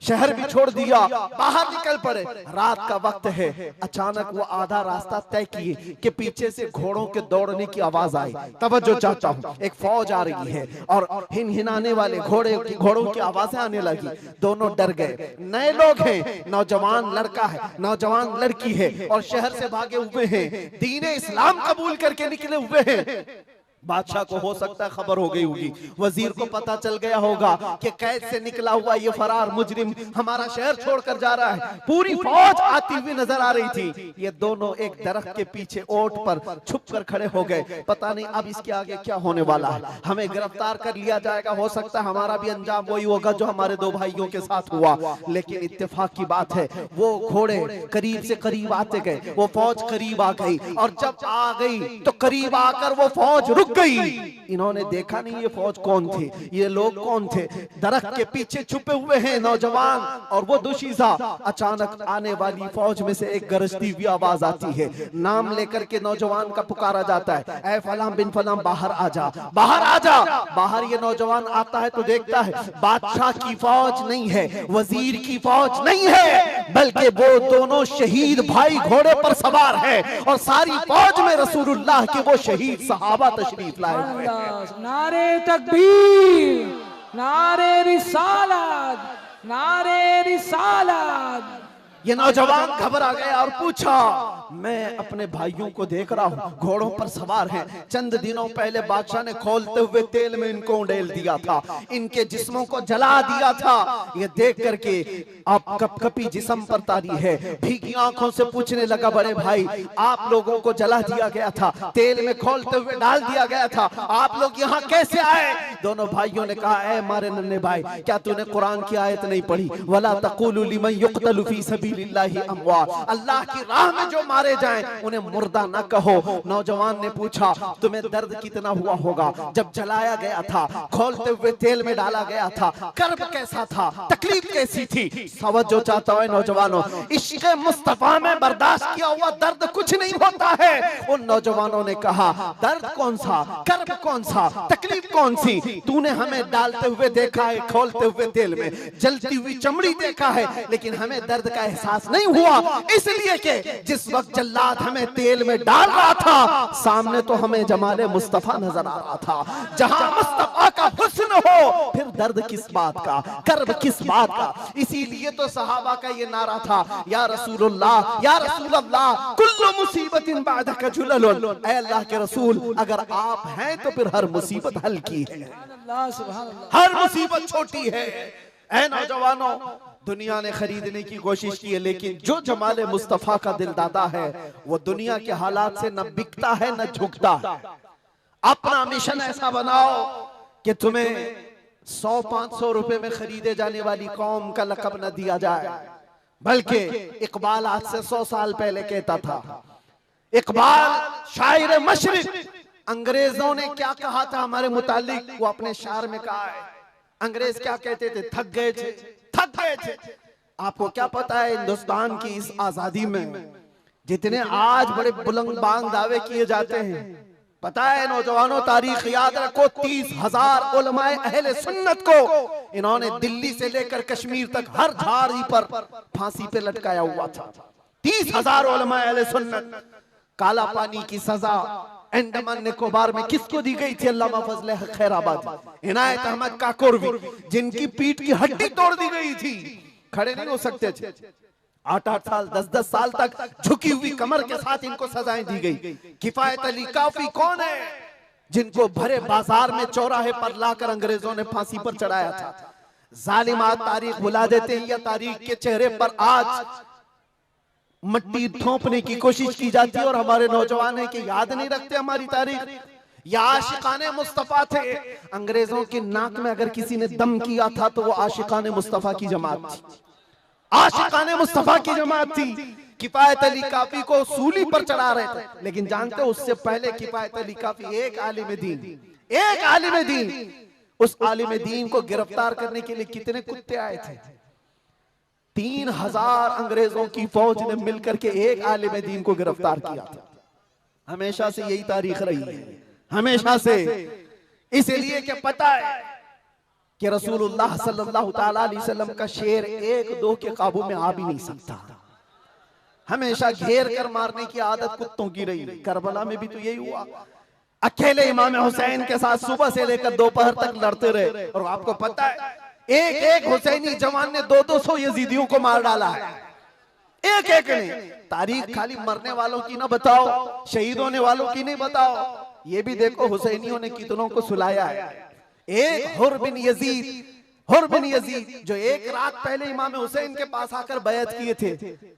शहर भी छोड़ दिया, बाहर निकल पड़े। रात का वक्त है, अचानक वो आधा रास्ता तय किए कि पीछे से घोड़ों के दौड़ने की आवाज आई। तवज्जो चाहता हूँ, एक फौज आ रही है और हिनहिनाने वाले घोड़ों की आवाजें आने लगी। दोनों डर गए। नए लोग हैं, नौजवान लड़का है, नौजवान लड़की है और शहर से भागे हुए हैं, दीन इस्लाम कबूल करके निकले हुए हैं। बादशाह को हो सकता है खबर हो गई होगी, वजीर को पता चल गया होगा कि कैद से निकला हुआ ये फरार मुजरिम हमारा शहर छोड़कर जा रहा है। पूरी फौज आती हुई नजर आ रही थी। ये दोनों एक दरख्त के पीछे ओट पर छुप कर खड़े हो गए। पता नहीं अब इसके आगे क्या होने वाला है, हमें गिरफ्तार कर लिया जाएगा, हो सकता है हमारा भी अंजाम वही होगा जो हमारे दो भाइयों के साथ हुआ। लेकिन इत्तेफाक की बात है, वो घोड़े करीब से करीब आते गए, वो फौज करीब आ गई और जब आ गई तो करीब आकर वो फौज रुक गई। इन्होंने देखा नहीं ये फौज कौन थी, ये लोग कौन थे। दरख्त के पीछे छुपे हुए हैं नौजवान और वो दुशीजा। अचानक आने वाली फौज में से एक गरजती हुई आवाज आती है, नाम लेकर के नौजवान का पुकारा जाता है, ऐ फलां बिन फलां बाहर आ जा, बाहर आ जा। बाहर ये नौजवान आता है तो देखता है बादशाह की फौज नहीं है, वजीर की फौज नहीं है, बल्कि वो दोनों शहीद भाई घोड़े पर सवार है और सारी फौज में रसूलुल्लाह के वो शहीद सहाबा तशरीफ लाए हुए हैं। नारे तकबीर, नारे रिसालत, नारे रिसालत। ये नौजवान घबरा गया और पूछा, मैं अपने भाइयों को देख रहा हूँ, घोड़ों पर सवार हैं। चंद दिनों पहले बादशाह ने खोलते हुए तेल में इनको उड़ेल दिया था, इनके जिस्मों को जला दिया था। ये देख करके आप कपकपी जिस्म पर तारी है, भीगी आंखों से पूछने लगा, बड़े भाई आप लोगों को जला दिया गया था, तेल में खोलते हुए डाल दिया गया था, आप लोग यहाँ कैसे आए? दोनों भाइयों ने कहा, ऐ मारे नन्हे भाई, क्या तूने कुरान की आयत नहीं पढ़ी? वला तक़ूलू लिमन युक़तलु फी सबीलिल्लाहि अमवात, अल्लाह की राह में जो मारे जाएं उन्हें मुर्दा न कहो। नौजवान ने पूछा, तुम्हें दर्द कितना हुआ होगा जब जलाया गया था, खोलते हुए तेल में डाला गया था, कर्ब कैसा था, तकलीफ कैसी थी? तवज्जो चाहता है नौजवानों, इश्क़ मुस्तफा में बर्दाश्त किया हुआ दर्द कुछ नहीं होता है। उन नौजवानों ने कहा, दर्द कौन सा, कर्ब कौन सा, तकलीफ कौन सी? तूने हमें डालते हुए देखा है, खोलते हुए तेल में, जलती हुई चमड़ी देखा है, लेकिन हमें दर्द का एहसास नहीं हुआ, इसलिए कि जिस वक्त जल्लाद हमें तेल में डाल रहा था, सामने तो हमें जमाले मुस्तफा नजर आ रहा था। जहां मुस्तफा का हुस्न हो, फिर दर्द किस बात का, कर्ब किस बात का? इसीलिए तो सहाबा का ये नारा था, या रसूलुल्लाह या रसूलल्लाह कुल्लु मुसीबतिन बादका जुललुन, ऐ अल्लाह के रसूल अगर आप हैं तो फिर हर मुसीबत हल्की है, हर मुसीबत छोटी है। ऐ नौजवानों, दुनिया ने खरीदने की कोशिश की है, लेकिन जो जमाले मुस्तफा का दिल दादा है वो दुनिया के हालात से न बिकता है न झुकता है। अपना मिशन ऐसा बनाओ कि तुम्हें 100-500 रुपए में खरीदे जाने वाली कौम का लक़ब न दिया जाए, बल्कि इकबाल आज से 100 साल पहले कहता था, इकबाल शायर मशरिक, अंग्रेजों ने क्या कहा था हमारे मुतालिक, वो अपने शार में कहा है। अंग्रेज क्या कहते थे? थक गए थे, थक गए थे। आपको क्या पता है हिंदुस्तान की इस आजादी में जितने आज बड़े बुलंद बांग दावे किए जाते हैं, पता है नौजवानों, तारीख याद रखो, 30,000 उलमाए अहले सुन्नत को इन्होंने दिल्ली से लेकर कश्मीर तक हर झाड़ी पर फांसी पे लटकाया हुआ था। 30,000 उलमाए अहले सुन्नत। काला पानी की सजा अंडमान निकोबार में किसको दी गई थी? अल्लामा फजले खैराबादी, इनायत अहमद काकोरवी, जिनकी पीठ की हड्डी तोड़ दी गई थी, खड़े नहीं हो सकते थे। 8-8 साल 10-10 साल तक झुकी हुई कमर के साथ इनको सजाएं दी गई। किफायत अली काफी कौन है जिनको भरे बाजार में चौराहे पर लाकर अंग्रेजों ने फांसी पर चढ़ाया था? जालिमात तारीख भुला देते हैं, या तारीख के चेहरे पर आज मट्टी थोपने की कोशिश की जाती है और हमारे नौजवान है कि याद नहीं रखते हमारी तारीख। या आशिकाने मुस्तफा थे, अंग्रेजों के नाक में अगर किसी ने दम किया था तो वो आशिकाने मुस्तफा की जमात थी, आशिकाने मुस्तफा की जमात थी। किफायत अली काफी को सूली पर चढ़ा रहे थे, लेकिन जानते हो उससे पहले किफायत अली काफी एक आलिम दीन, उस आलिम दीन को गिरफ्तार करने के लिए कितने कुत्ते आए थे? 3,000 अंग्रेजों की फौज ने मिलकर के एक आलिम दीन को गिरफ्तार किया था। हमेशा से यही तारीख रही है, हमेशा से। इसलिए कि पता है कि रसूलुल्लाह सल्लल्लाहु ताला अलैहि वसल्लम का शेर 1-2 के काबू में आ भी नहीं सकता, हमेशा घेर कर मारने की आदत कुत्तों की रही। करबला में भी तो यही हुआ, अकेले इमाम हुसैन के साथ सुबह से लेकर दोपहर तक लड़ते रहे। और आपको पता है एक हुसैनी जवान ने 200 यजीदियों को मार डाला है, एक ने। तारीख खाली मरने वालों की ना बताओ, शहीद होने वालों की नहीं बताओ, ये भी देखो हुसैनियों ने कितनों को सुलाया है। एक हुर बिन यजीद जो एक रात पहले इमाम हुसैन के पास आकर बैत किए थे,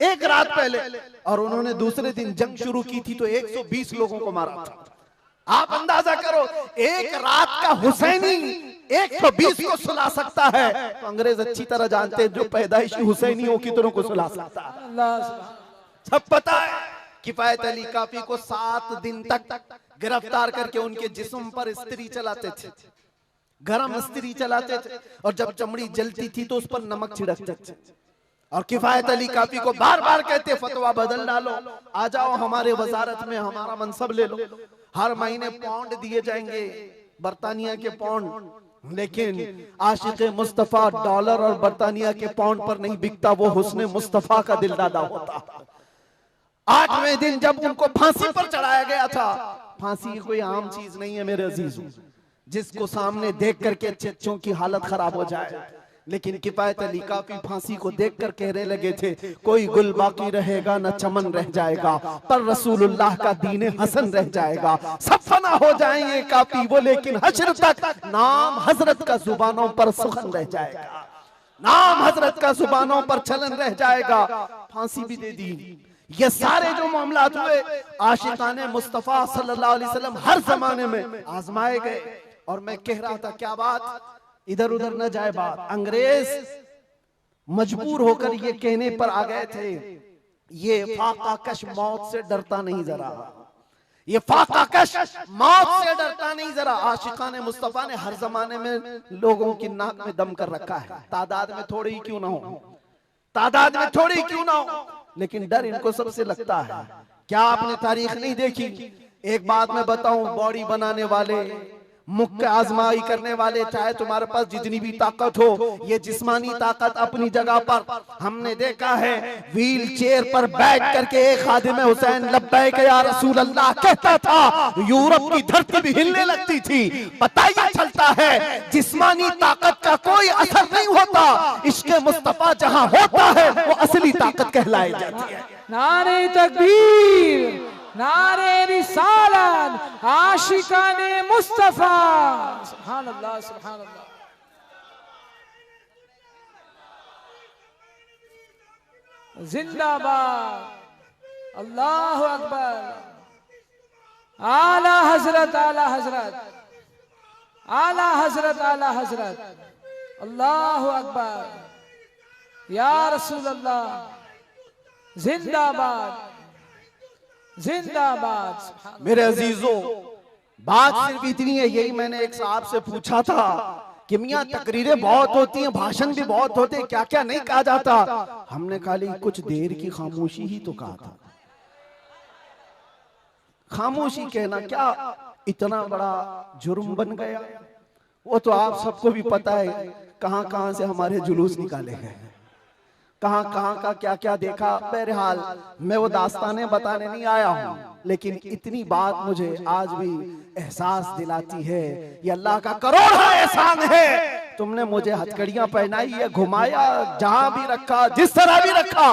एक रात पहले, और उन्होंने दूसरे दिन जंग शुरू की थी तो 120 लोगों को मारा था। आप अंदाजा करो, एक रात का हुसैनी 120 को सुला सकता है, तो अंग्रेज अच्छी तरह जानते हैं जो पैदाइशी हुसैनियों की तरह को सुला सकता है। सब पता है। किफायत अली काफी को 7 दिन तक गिरफ्तार करके उनके जिस्म पर इस्त्री चलाते थे, गरम इस्त्री चलाते थे, और जब चमड़ी जलती थी तो उस पर नमक छिड़कते थे। और किफायत अली काफी को बार बार कहते, फतवा बदल डालो, आ जाओ हमारे वजारत में, हमारा मनसब ले लो, हर महीने पाउंड दिए जाएंगे, बरतानिया के पाउंड। लेकिन आशिक मुस्तफा डॉलर और बरतानिया के पाउंड पर नहीं बिकता, वो हुस्ने मुस्तफा का दिल दादा होता। 8वें दिन जब उनको फांसी पर चढ़ाया गया था, फांसी कोई आम चीज नहीं है मेरे अजीजों, जिसको सामने देख करके चच्चों की हालत खराब हो जाए, लेकिन किफायत अली काफी फांसी को देखकर कहने लगे थे, कोई गुल बाकी रहेगा न चमन रह जाएगा, पर रसूलुल्लाह का दीन हसन रह जाएगा। सब फना हो जाएंगे काफी वो, लेकिन हश्र तक नाम हजरत का जुबानों पर सुखन रह जाएगा, नाम हजरत का जुबानों पर चलन रह जाएगा। फांसी भी दे दी। ये सारे जो मामलात हुए आशिकाने मुस्तफा सल्लल्लाहु अलैहि वसल्लम हर जमाने में आजमाए गए। और मैं कह रहा था, क्या बात, इधर उधर न जाए बात, अंग्रेज मजबूर होकर ये कहने पर आ गए थे, ये फाकाकश मौत से डरता नहीं जरा, ये फाकाकश मौत से डरता नहीं जरा। आशिकाने मुस्तफा ने हर जमाने में लोगों की नाक में दम कर रखा है, तादाद में थोड़ी ही क्यों ना हो, तादाद में थोड़ी क्यों ना हो, लेकिन डर इनको सबसे लगता है। क्या आपने तारीख नहीं देखी? एक बात मैं बताऊं, बॉडी बनाने वाले, मुख्य आजमाई करने वाले, चाहे तुम्हारे पास जितनी भी ताकत हो, ये जिस्मानी ताकत अपनी जगह पर, हमने देखा है व्हील चेयर पर बैठ करके एक खादिम हुसैन लब्बैक या रसूल अल्लाह कहता था, यूरोप की धरती भी हिलने लगती थी। पता ही चलता है जिस्मानी ताकत का कोई असर नहीं होता, इश्क मुस्तफा जहां होता है वो असली ताकत कहलाई जाती है। नारे तकबीर, नारे रिसालत, आशिकाने मुस्तफा, सुभान अल्लाह, सुभान अल्लाह। जिंदाबाद, अल्लाह अकबर, आला हजरत, आला हजरत, आला हजरत, आला हजरत, अल्लाह अकबर, या रसूल अल्लाह, जिंदाबाद, जिंदाबाद। मेरे अजीजों, बात सिर्फ इतनी है, यही मैंने एक साहब से पूछा था कि मियां तकरीरें बहुत होती हैं, भाषण भी बहुत होते हैं, क्या क्या नहीं कहा जाता। हमने खाली कुछ देर की खामोशी ही तो कहा था। खामोशी कहना क्या इतना बड़ा जुर्म बन गया? वो तो आप सबको भी पता है, कहां कहां से हमारे जुलूस निकाले गए, कहां कहां का क्या क्या देखा। बहरहाल मैं वो दास्तानें बताने नहीं आया हूं, लेकिन इतनी बात मुझे आज भी एहसास दिलाती है, ये अल्लाह का करोड़ा एहसान है, तुमने मुझे हथकड़ियां पहनाई है, घुमाया, जहां भी रखा, जिस तरह भी रखा।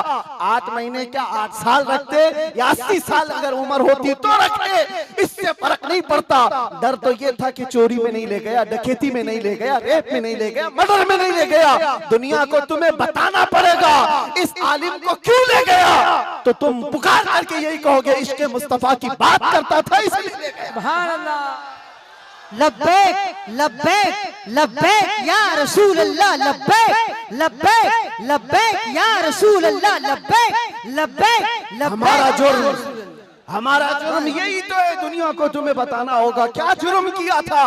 8 महीने क्या 8 साल रखते या 80 साल अगर उम्र होती तो रखते, इससे फर्क नहीं पड़ता। डर तो ये था कि चोरी में नहीं ले गया, डकैती में नहीं ले गया, रेप में नहीं ले गया, मर्डर में नहीं ले गया। दुनिया को तुम्हें बताना पड़ेगा इस आलिम को क्यों ले गया, तो तुम पुकार करके यही कहोगे इश्क मुस्तफा की बात करता था इसलिए ले गया। सुभान अल्लाह, लब्बैक लब्बैक लब्बैक या रसूल अल्लाह, लब्बैक लब्बैक लब्बैक या रसूल अल्लाह, लब्बैक लब्बैक लब्बैक। हमारा जुर्म यही तो है, दुनिया को तुम्हें बताना होगा क्या जुर्म किया था,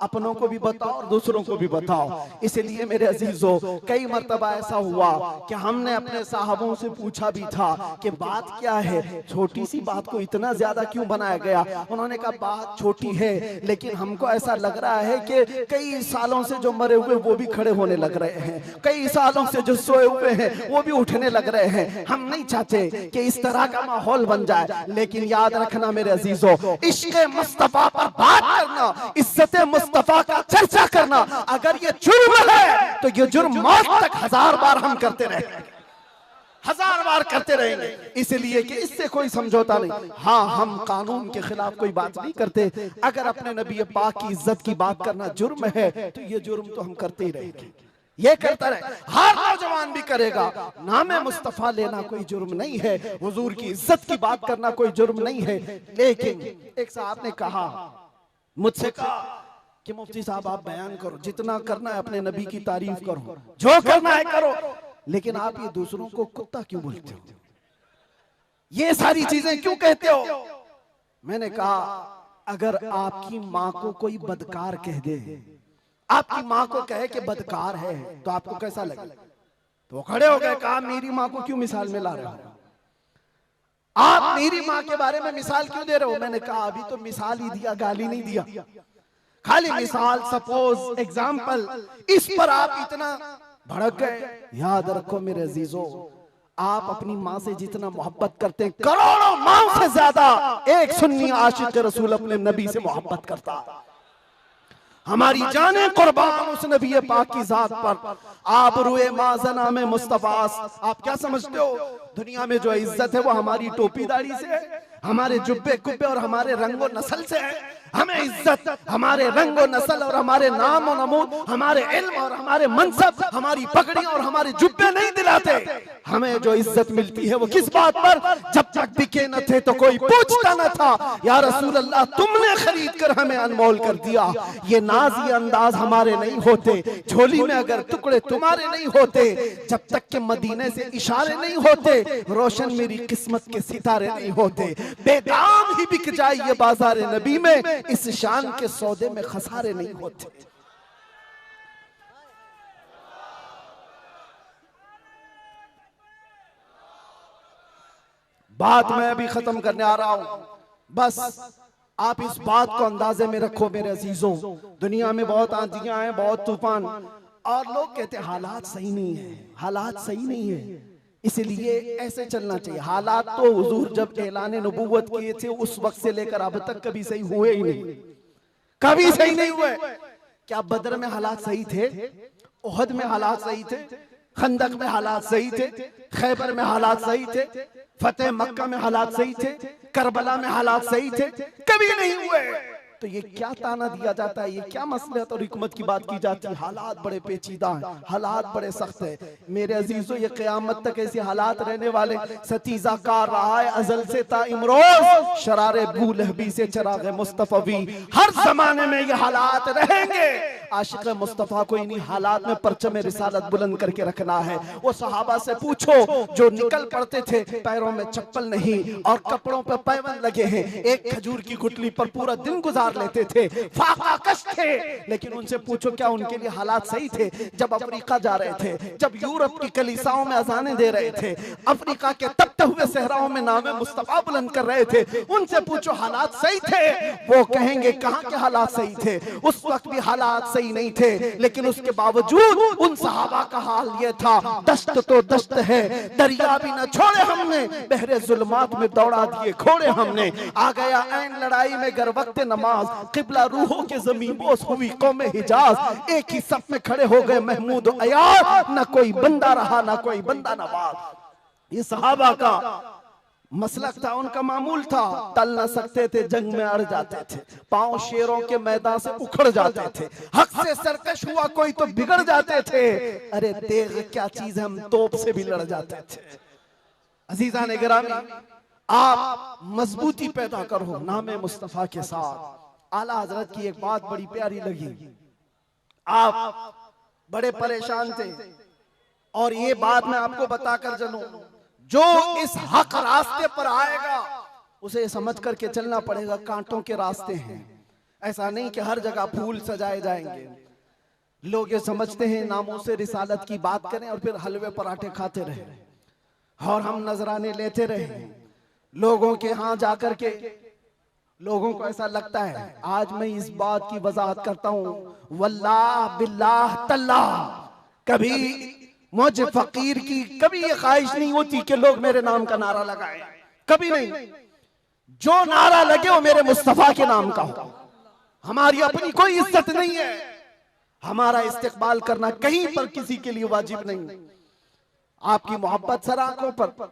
अपनों को भी बताओ और दूसरों को भी बताओ। इसलिए मेरे अजीजों, कई मर्तबा ऐसा हुआ कि हमने अपने साहबों से पूछा भी था कि बात क्या है, छोटी सी बात को इतना ज्यादा क्यों बनाया गया। उन्होंने कहा बात छोटी है, लेकिन हमको ऐसा लग रहा है कि कई सालों से जो मरे हुए वो भी खड़े होने लग रहे हैं, कई सालों से जो सोए हुए हैं वो भी उठने लग रहे हैं। हम नहीं चाहते कि इस तरह का माहौल बन जाए, लेकिन याद रखना मेरे अजीजों, इश्क मुस्तफा पर बात करना, इज्जत मुस्तफा का चर्चा करना, अगर ये जुर्म है तो ये जुर्म मौत तक 1000 बार हम करते रहेंगे, 1000 बार करते रहेंगे, इसलिए कि इससे कोई समझौता नहीं। हाँ, हम कानून के खिलाफ कोई बात नहीं करते। अगर अपने नबी पाक की इज्जत की बात करना जुर्म है तो ये जुर्म तो हम करते ही रहेंगे, ये करता रहे, हर नौजवान भी करेगा। नामे मुस्तफा लेना कोई जुर्म नहीं है, हुजूर की इज्जत की बात करना कोई जुर्म नहीं है। लेकिन एक साहब ने कहा, मुझसे कहा कि मुफ्ती साहब आप बयान करो, जितना करना है अपने नबी की तारीफ करो, जो करना है करो, लेकिन आप ये दूसरों को कुत्ता क्यों बोलते हो, ये सारी चीजें क्यों कहते हो। मैंने कहा अगर आपकी माँ को कोई बदकार कह दे, आपकी माँ को कहे कि बदकार है, तो आपको कैसा लगे। तो खड़े हो गए, कहा मेरी माँ को क्यों मिसाल में ला रहे हो, आप मेरी माँ के बारे में मिसाल क्यों दे रहे हो। मैंने कहा अभी तो मिसाल ही दिया, गाली नहीं दिया, खाली मिसाल, सपोज, एग्जाम्पल, इस पर आप इतना भड़क गए। याद रखो मेरे अजीजों, आप अपनी माँ से जितना मोहब्बत करते हैं, करोड़ों माँ से ज्यादा एक सुन्नी आशिक रसूल अपने नबी से मोहब्बत करता। हमारी जाने कुर्बान उस नबी पाक की जात पर। आप रुए माजना में मुस्तफास, आप क्या समझते हो दुनिया में जो इज्जत है वो हमारी टोपी दाढ़ी से है, हमारे जुब्बे कुब्बे और हमारे रंगो नस्ल से है। हमें इज्जत हमारे रंगो नस्ल और हमारे नाम और नमूद, हमारे इल्म और हमारे मनसब, हमारी पगड़ियां और हमारे जुब्बे नहीं दिलाते। हमें जो इज्जत मिलती है वो किस बात पर? जब तक बिके न थे तो कोई पूछता न था, या रसूल अल्लाह तुमने खरीद कर हमें अनमोल कर दिया। ये नाज ये अंदाज हमारे नहीं होते, झोली में अगर टुकड़े तुम्हारे नहीं होते, जब तक के मदीने से इशारे नहीं होते, रोशन मेरी किस्मत के सितारे नहीं होते। बेदाम ही बिक जाए ये बाजार नबी में, इस शान के सौदे में खसारे नहीं होते। बात मैं अभी खत्म करने आ रहा हूं, बस आप इस बात को अंदाजे में रखो मेरे अजीजों। दुनिया में बहुत आंधियां हैं, बहुत तूफान, और लोग कहते हैं हालात सही नहीं है, हालात सही नहीं है, इसलिए ऐसे चलना चाहिए। हालात तो हुजूर जब ऐलान नबूवत किए थे उस वक्त से लेकर अब तक कभी सही हुए ही नहीं, कभी सही नहीं हुए। क्या बदर में हालात सही थे? उहद में हालात सही थे? खंदक में हालात सही थे? खैबर में हालात सही थे? फतेह मक्का में हालात सही थे? करबला में हालात सही थे? कभी नहीं हुए। तो ये क्या ताना दिया जाता है, ये क्या मसलहत और हिकमत की बात की जाती है? हालात बड़े पेचीदा हैं, हालात बड़े सख्त है मेरे अजीजों। ये क़यामत तक ऐसे हालात रहने वाले। सतीजा कार रहा है अजल से ता इमरोज, शरारे बू लहबी से चराग मुस्तफवी, हर जमाने में ये हालात रहेंगे। आशिक मुस्तफा को इन्हीं हालात में परचम रिसालत बुलंद करके रखना है। वो सहाबा से पूछो जो निकल पड़ते थे, पैरों में चप्पल नहीं और कपड़ों पर पैबंद लगे हैं, एक खजूर की गुठली पर पूरा दिन गुजार लेते थे, फाका कश थे, लेकिन उनसे पूछो क्या उनके लिए हालात सही थे? जब अफ्रीका जा रहे थे, जब यूरोप की कलीसाओं में अजानें दे रहे थे, अफ्रीका के तपते हुए सहराओं में नामे मुस्तफा बुलंद कर रहे थे, उनसे पूछो हालात सही थे? वो कहेंगे कहां के हालात सही थे, उस वक्त भी हालात सही नहीं थे, लेकिन उसके बावजूद उन सहाबा का हाल ये था, दस्त तो दस्त है, दरिया भी न छोड़े हमने, बहरे जुल्मात में दौड़ा दिए घोड़े हमने। आ गया ऐन लड़ाई में गर वक्त नमाज, किबला रूहों के ज़मीन बोस हुई कौम हिजाज, एक ही सफ में खड़े हो गए महमूद और अयाज, न कोई बंदा रहा न कोई बंदा नवाज। ये सहाबा का मसलक था, उनका मामूल था। टल न सकते थे, जंग में अड़ जाते थे, पांव शेरों के मैदान से उखड़ जाते थे, हक से सरकश हुआ कोई तो बिगड़ जाते थे। अरे तेग क्या चीज है, हम तोप से भी लड़ जाते थे। अजीजान गिरामी, आप मजबूती पैदा करो नामे मुस्तफा के साथ। आला हजरत की एक बात बड़ी प्यारी लगी, आप बड़े परेशान थे और ये बात मैं आपको बताकर चलूं, जो इस हक रास्ते पर आएगा उसे समझ करके चलना पड़ेगा, कांटों के रास्ते हैं। ऐसा नहीं कि हर जगह फूल सजाए जाएंगे। लोग ये समझते हैं नामों से रिसालत की बात करें और फिर हलवे पराठे खाते रहे और हम नजराने लेते रहे लोगों के यहाँ जाकर के। लोगों को ऐसा लगता है, आज मैं इस बात की वजाहत करता हूं, वल्लाह बिल्लाह तल्लाह, कभी मुझे फकीर की कभी ये ख्वाहिश नहीं होती कि लोग मेरे नाम का नारा लगाएं, कभी नहीं। जो नारा लगे वो मेरे मुस्तफा के नाम का हो। हमारी अपनी कोई इज्जत नहीं है, हमारा इस्तेकबाल करना कहीं पर किसी के लिए वाजिब नहीं। आपकी मोहब्बत सर आंखों पर,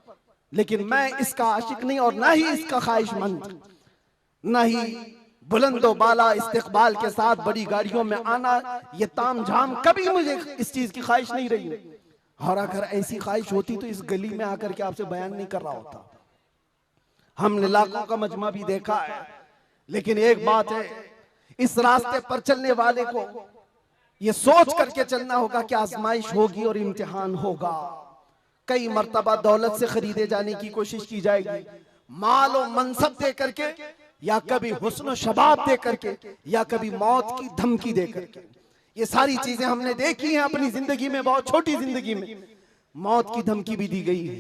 लेकिन मैं इसका आशिक नहीं और ना ही इसका ख्वाहिशमंद, ना ही बुलंदो बाला इस्तेकबाल के साथ बड़ी गाड़ियों में आना, ये ताम झाम, कभी मुझे इस चीज की ख्वाहिश नहीं रही। और अगर ऐसी ख्वाहिश होती तो इस गली में आकर के आपसे बयान नहीं कर रहा होता। हमने लाखों का मजमा भी देखा है, लेकिन एक बात है, इस रास्ते पर चलने वाले को ये सोच करके चलना होगा कि आजमाइश होगी और इम्तिहान होगा। कई मर्तबा दौलत से खरीदे जाने की कोशिश की जाएगी, माल और मनसब दे करके, या कभी हुस्न शबाब दे करके, या कभी मौत की धमकी दे करके। ये सारी चीजें हमने देखी हैं अपनी जिंदगी में, बहुत छोटी जिंदगी में मौत की धमकी भी दी गई है।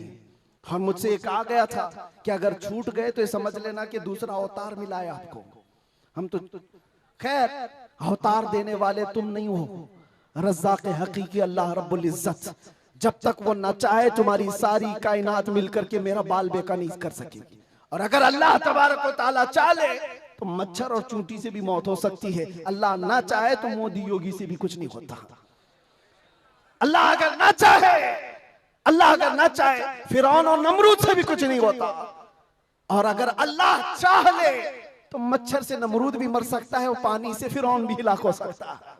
और मुझसे एक आ गया था कि अगर छूट गए तो ये समझ लेना कि दूसरा अवतार मिला है आपको। हम तो खैर अवतार देने वाले तुम नहीं हो, रज़्ज़ाक़ हकीकी अल्लाह रब्बुल इज्जत। जब तक वो न चाहे तुम्हारी सारी कायनात मिलकर के मेरा बाल बेका नहीं कर सकेगी। और अगर अल्लाह तबारक व तआला चाहे तो मच्छर और चूंटी से भी मौत हो सकती है। अल्लाह ना चाहे तो मोदी योगी से भी कुछ नहीं होता। अल्लाह अगर ना चाहे, अल्लाह अगर ना चाहे फिरौन और नमरूद से भी कुछ नहीं होता। और अगर अल्लाह चाह ले तो मच्छर से नमरूद भी मर सकता है और पानी से फिरौन भी हिलाक हो सकता है।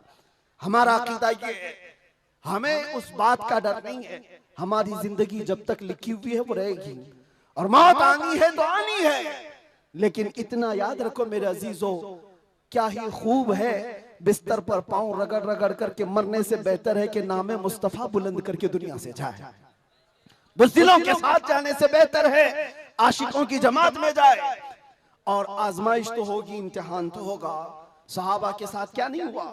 हमारा अकीदा ये है, हमें उस बात का डर नहीं है। हमारी जिंदगी जब तक लिखी हुई है वो रहेगी और मौत आनी है तो आनी है। लेकिन इतना याद रखो मेरे अजीजों, क्या ही खूब है बिस्तर पर पांव रगड़ रगड़ करके मरने से बेहतर है कि नामे मुस्तफा बुलंद करके दुनिया से जाए। बुज़दिलों के साथ जाने से बेहतर है आशिकों की जमात में जाए। और आजमाइश तो होगी, इम्तिहान तो होगा। सहाबा के साथ क्या नहीं हुआ?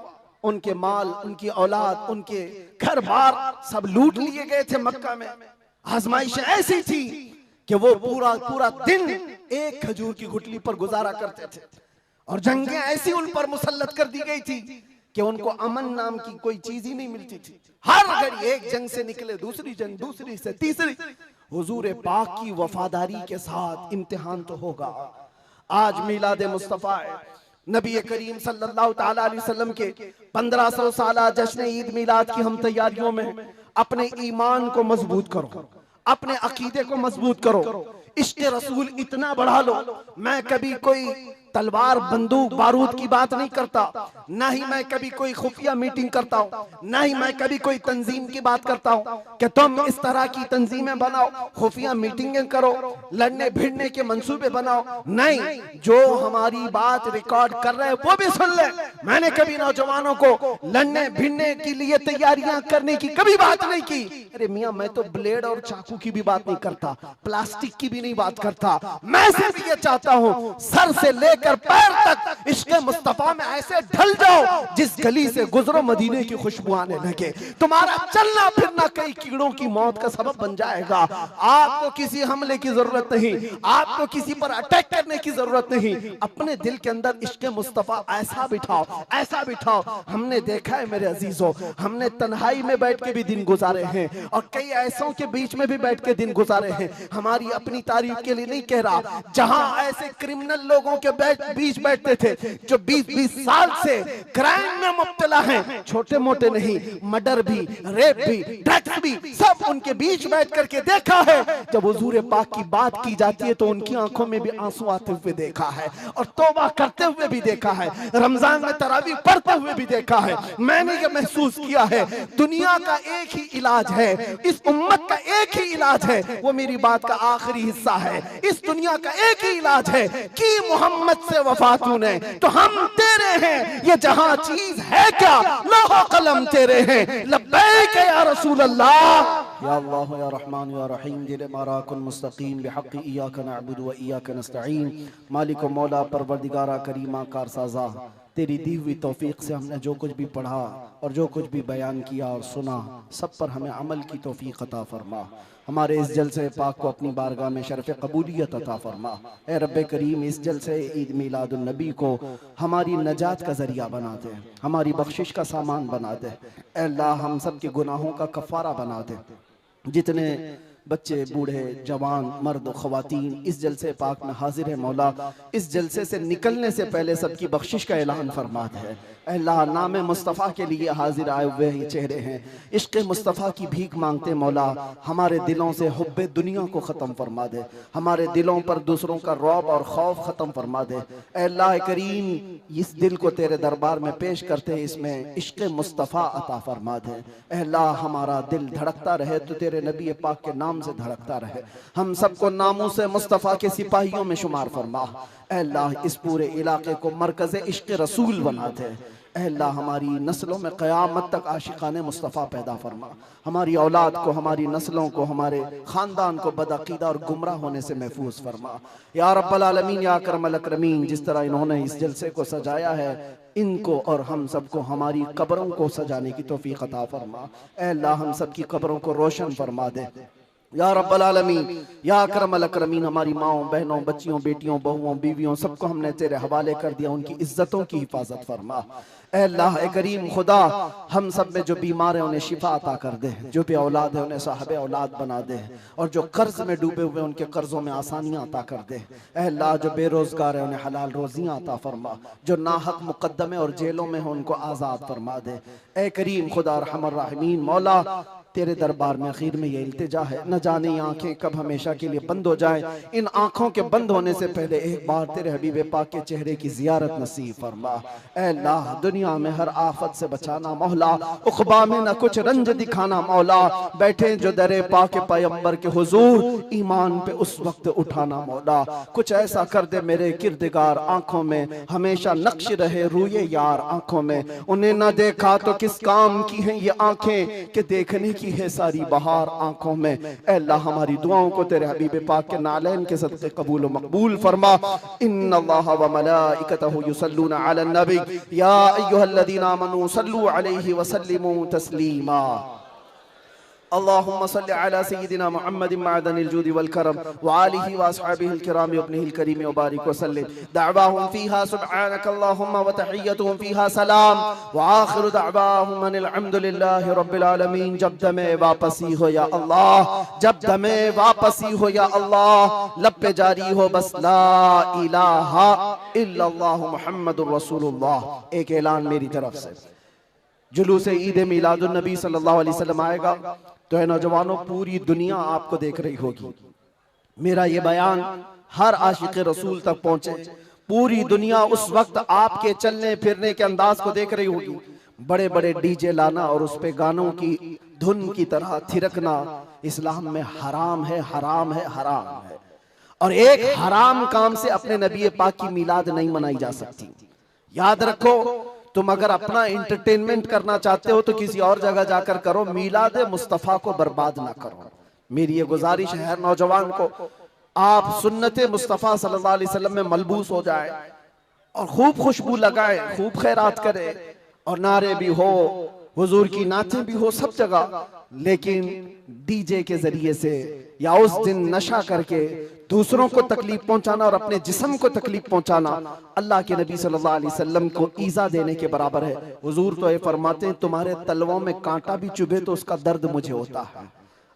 उनके माल, उनकी औलाद, उनके घर बार सब लूट लिए गए थे मक्का में। आजमाइश ऐसी थी कि वो पूरा पूरा दिन एक खजूर की गुठली पर गुजारा करते थे। और जंगें ऐसी उन पर मुसल्लत कर दी गई थी कि उनको अमन नाम की कोई चीज ही नहीं मिलती थी। हर घड़ी एक जंग से निकले दूसरी जंग, दूसरी से तीसरी। हुजूर पाक की वफादारी के साथ इम्तिहान तो होगा। आज मिलाद मुस्तफा है, नबी करीम सल्लल्लाहु ताला अलैहि वसल्लम के 1500 साला जश्न ईद मिलाद की हम तैयारियों में अपने ईमान को मजबूत करो, अपने अकीदे को मजबूत करो, इश्क़ रसूल इतना बढ़ा लो। मैं कभी कोई तलवार बंदूक बारूद की बात नहीं करता, ना ही मैं कभी कोई खुफिया मीटिंग करता हूँ, ना ही मैं कभी कोई तंजीम की बात करता हूँ कि तुम इस तरह की तंजीमें बनाओ, खुफिया मीटिंगें करो, लड़ने भिड़ने के मंसूबे बनाओ। नहीं, जो हमारी बात रिकॉर्ड कर रहे हैं वो भी सुन ले। मैंने कभी नौजवानों को लड़ने भिड़ने के लिए तैयारियां करने की कभी बात नहीं की। अरे मियाँ, मैं तो ब्लेड और चाकू की भी बात नहीं करता, प्लास्टिक की भी नहीं बात करता। मैं सिर्फ ये चाहता हूँ सर से लेकर पैर तक इश्क़ मुस्तफा में ऐसे ढल जाओ जिस गली से गुजरो मदीने की खुशबू आने लगे। तुम्हारा चलना फिरना कई कीड़ों की मौत का सबब बन जाएगा। आपको किसी हमले की जरूरत नहीं, आपको किसी पर अटैक करने की जरूरत नहीं। अपने दिल के अंदर इश्क़ मुस्तफा ऐसा बिठाओ, ऐसा बिठाओ। हमने देखा है मेरे अजीजों, हमने तन्हाई में बैठ के भी दिन गुजारे हैं और कई ऐसों के बीच में भी बैठ के दिन गुजारे हैं। हमारी अपनी तारीफ के लिए नहीं कह रहा, जहां ऐसे क्रिमिनल लोगों के बीच बैठते थे जो 20-20 साल से क्राइम में मुब्तला हैं, छोटे मोटे नहीं, मर्डर भी, रेप भी, ड्रग्स भी, सब उनके बीच बैठ करके देखा है। जब हुजूर पाक की बात की जाती है तो उनकी आंखों में भी आंसू आते हुए देखा है और तौबा करते हुए भी देखा है, रमजान में तरावी पढ़ते हुए भी देखा है। मैंने ये महसूस किया है दुनिया का एक ही इलाज है, इस उम्मत का एक ही इलाज है, वो मेरी बात का आखिरी हिस्सा है। इस दुनिया का एक ही इलाज है कि मोहम्मद से वफा तूने तो हम तेरे हैं, ये जहां चीज है क्या लौह कलम तेरे हैं। लब्बैक या रसूल अल्लाह, या अल्लाह या रहमान या रहीम, दिल माराकुल मुस्तकीम बिहक़्क़ि इय्याका नअबुदु व इय्याका नस्तईन। मालिक व मौला परवरदिगारा करीमा कारसाज़ा, तेरी दी हुई तौफीक से हमने जो कुछ भी पढ़ा और जो कुछ भी बयान किया और सुना, सब पर हमें अमल की तौफीक अता फरमा। हमारे इस जलसे पाक को अपनी बारगाह में शरफ़ कबूलियत अता फरमा। ए रब्बे करीम, इस जलसे ईद मिलादुन नबी को हमारी नजात का ज़रिया बना दे, हमारी बख्शिश का सामान बना दे। ए अल्लाह, हम सब के गुनाहों का कफ़ारा बना दे। जितने बच्चे, बूढ़े, जवान, मर्द, ख़वातीन इस जलसे पाक में हाजिर है मौला, इस जलसे से निकलने से पहले सबकी बख्शिश का ऐलान फरमा दे। अल्लाह, नाम मुस्तफ़ा के लिए हाजिर आए हुए ये चेहरे हैं, इश्क़ मुस्तफ़ा की भीख मांगते मौला, हमारे दिलों से हुब्बे दुनिया को ख़त्म फरमा दे, हमारे दिलों पर दूसरों का रौब और खौफ ख़त्म फरमा दे। अल्लाह करीम, इस दिल को तेरे दरबार में पेश करते इसमें इश्क़ मुस्तफ़ा अता फरमा दे। अल्लाह, हमारा दिल धड़कता रहे तो तेरे नबी पाक के नाम से धड़कता रहे। हम सबको नामों से मुस्तफ़ा के सिपाहियों में शुमार फरमा। अल्लाह, इस पूरे इलाके को मरकज़ इश्क़ रसूल बना दे। अल्लाह, हमारी नस्लों में क़यामत तक आशिकाने मुस्तफ़ा पैदा फरमा। हमारी औलाद को, हमारी नस्लों को, हमारे ख़ानदान को बदअक़ीदा और गुमराह होने से महफूज फरमा। या रब्बल आलमीन, या अकरमल अकरमीन, जिस तरह इन्होंने इस जलसे को सजाया है, इनको और हम सबको हमारी कब्रों को सजाने की तौफ़ीक़ अता फरमा। अल्लाह, हम सब की कब्रों को रोशन फरमा दे, या रब्बल आलमीन, या अकरमल अकरमीन, हमारी माओं, बहनों, बच्चियों, बेटियों, बहुओं, बीवियों, सबको हमने तेरे हवाले कर दिया। उनकी इज्जतों की हिफाजत फरमा। ऐ अल्लाह, ऐ करीम खुदा, हम सब में जो बीमार हैं उन्हें शिफा अता कर दे, जो भी औलाद है उन्हें साहब औलाद बना दे, और जो कर्ज में डूबे हुए उनके कर्जों में आसानियां अता कर दे। ऐ अल्लाह, जो बेरोजगार है उन्हें हलाल रोजियां अता फरमा, जो नाहक मुकद्दमे और जेलों में हो उनको आज़ाद फरमा दे। ऐ करीम खुदा रहमान रहीमीन, मौला तेरे दरबार में आखिर में ये इल्तिजा है, न जाने ये आंखें कब हमेशा के लिए बंद हो जाए। इन आंखों के बंद होने से पहले एक बार तेरे हबीब पाक के चेहरे की जियारत नसीब फरमा। ऐ अल्लाह, दुनिया में हर आफत से बचाना मौला, उखबा में न कुछ रंज दिखाना मौला, बैठे जो दरे पाक पैगंबर के हुजूर ईमान पे उस वक्त उठाना मौला। कुछ ऐसा कर दे मेरे किरदगार, आंखों में हमेशा नक्श रहे रूए यार आंखों में। उन्हें न देखा तो किस काम की हैं ये आंखें, कि देखने की है सारी बहार आंखों में। ऐ अल्लाह, हमारी दुआओं को तेरे हबीब पाक के नालैन के सदक़े कबूल व मकबूल फरमा। इन्नल्लाह व मलाइकतहु युसल्लूना अलन नबी या अय्युहल्लज़ीना आमनू सल्लू अलैहि व सल्लिमू तस्लीमा। अल्लाहुम्मा सल्लि अला सय्यिदिना मुहम्मदिन मअदनिल जूदि वल करम व आलिहि व अस्हाबिहिल किराम व इब्निहिल करीम व बारिक व सल्लिम। दअवाहुम फीहा सुब्हानक अल्लाहुम्मा व तहिय्यतुहुम फीहा सलाम व आखिरु दअवाहुम अनिल हम्दुलिल्लाहि रब्बिल आलमीन। जब दमे वापसी हो या अल्लाह, जब दमे वापसी हो या अल्लाह, लब पे जारी हो बस ला इलाहा इल्लल्लाहु मुहम्मदुर रसूलुल्लाह। एक ऐलान मेरी तरफ से, जुलूस ईद मिलादुन नबी सल्लल्लाहु अलैहि वसल्लम आएगा तो है नौजवानों, पूरी दुनिया आपको देख रही होगी। मेरा ये बयान हर आशिक रसूल तक पहुंचे। पूरी दुनिया उस वक्त आपके चलने फिरने के अंदाज को देख रही होगी। बड़े बड़े डीजे लाना और उस पे गानों की धुन की तरह थिरकना इस्लाम में हराम है, हराम है, हराम है। और एक हराम काम से अपने नबी पाक की मिलाद नहीं मनाई जा सकती। याद रखो, तुम अगर अपना इंटरटेनमेंट करना चाहते हो तो किसी और जगह जाकर करो, मिलाद मुस्तफ़ा को बर्बाद ना करो। मेरी ये गुजारिश है हर नौजवान को, आप सुन्नत मुस्तफ़ा सल्लल्लाहु अलैहि वसल्लम में मलबूस हो जाए और खूब खुशबू लगाए, खूब खैरात करे, और नारे भी हो, हुजूर की नातें भी हो सब जगह। लेकिन डीजे के जरिए से या उस दिन नशा करके दूसरों को तकलीफ पहुंचाना और अपने जिस्म को तकलीफ पहुंचाना अल्लाह के नबी सल्लल्लाहु अलैहि वसल्लम को ईजा देने के बराबर है। हुजूर तो ये फरमाते हैं, तुम्हारे तलवों में कांटा भी चुभे तो उसका दर्द मुझे होता है।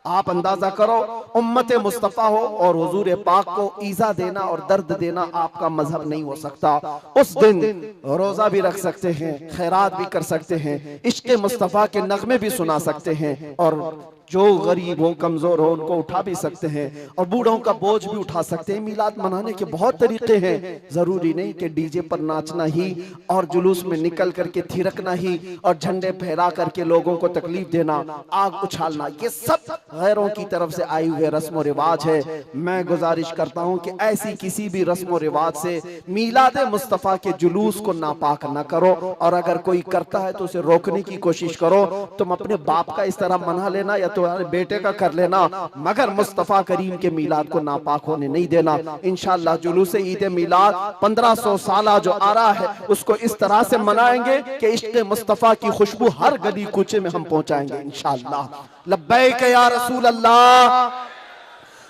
आप अंदाजा करो, उम्मत मुस्तफ़ा हो और हुजूर पाक को ईजा देना और दर्द देना आपका मजहब नहीं हो सकता। उस दिन रोजा भी रख सकते हैं, खैरात भी कर सकते हैं, इश्क़ मुस्तफ़ा के नगमे भी सुना सकते हैं, और जो गरीब हो, कमजोर हो, उनको उठा भी सकते हैं, और बूढ़ों का बोझ भी उठा सकते हैं। मिलाद मनाने के बहुत तरीके हैं। जरूरी नहीं कि डीजे पर नाचना ही और जुलूस में निकल करके थिरकना ही और झंडे फहरा करके लोगों को तकलीफ देना, आग उछालना, ये सब गैरों की तरफ से आए हुए रस्म रिवाज है। मैं गुजारिश करता हूं कि ऐसी किसी भी रस्म रिवाज से मिलाद मुस्तफ़ा के जुलूस को नापाक न करो, और अगर कोई करता है तो उसे रोकने की कोशिश करो। तुम अपने बाप का इस तरह मना लेना या तुम्हारे बेटे का कर लेना, मगर मुस्तफ़ा करीम के मिलाद को नापाक होने नहीं देना। इंशाअल्लाह जुलूस ईद मिलाद 1500 साल जो आ रहा है उसको इस तरह से मनाएंगे कि इश्क़ मुस्तफ़ा की खुशबू हर गली कूचे में हम पहुंचाएंगे इंशाअल्लाह। लब्बैक या रसूल अल्लाह,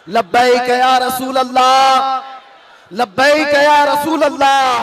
लब्बैक या रसूल अल्लाह, लब्बैक या रसूल अल्लाह।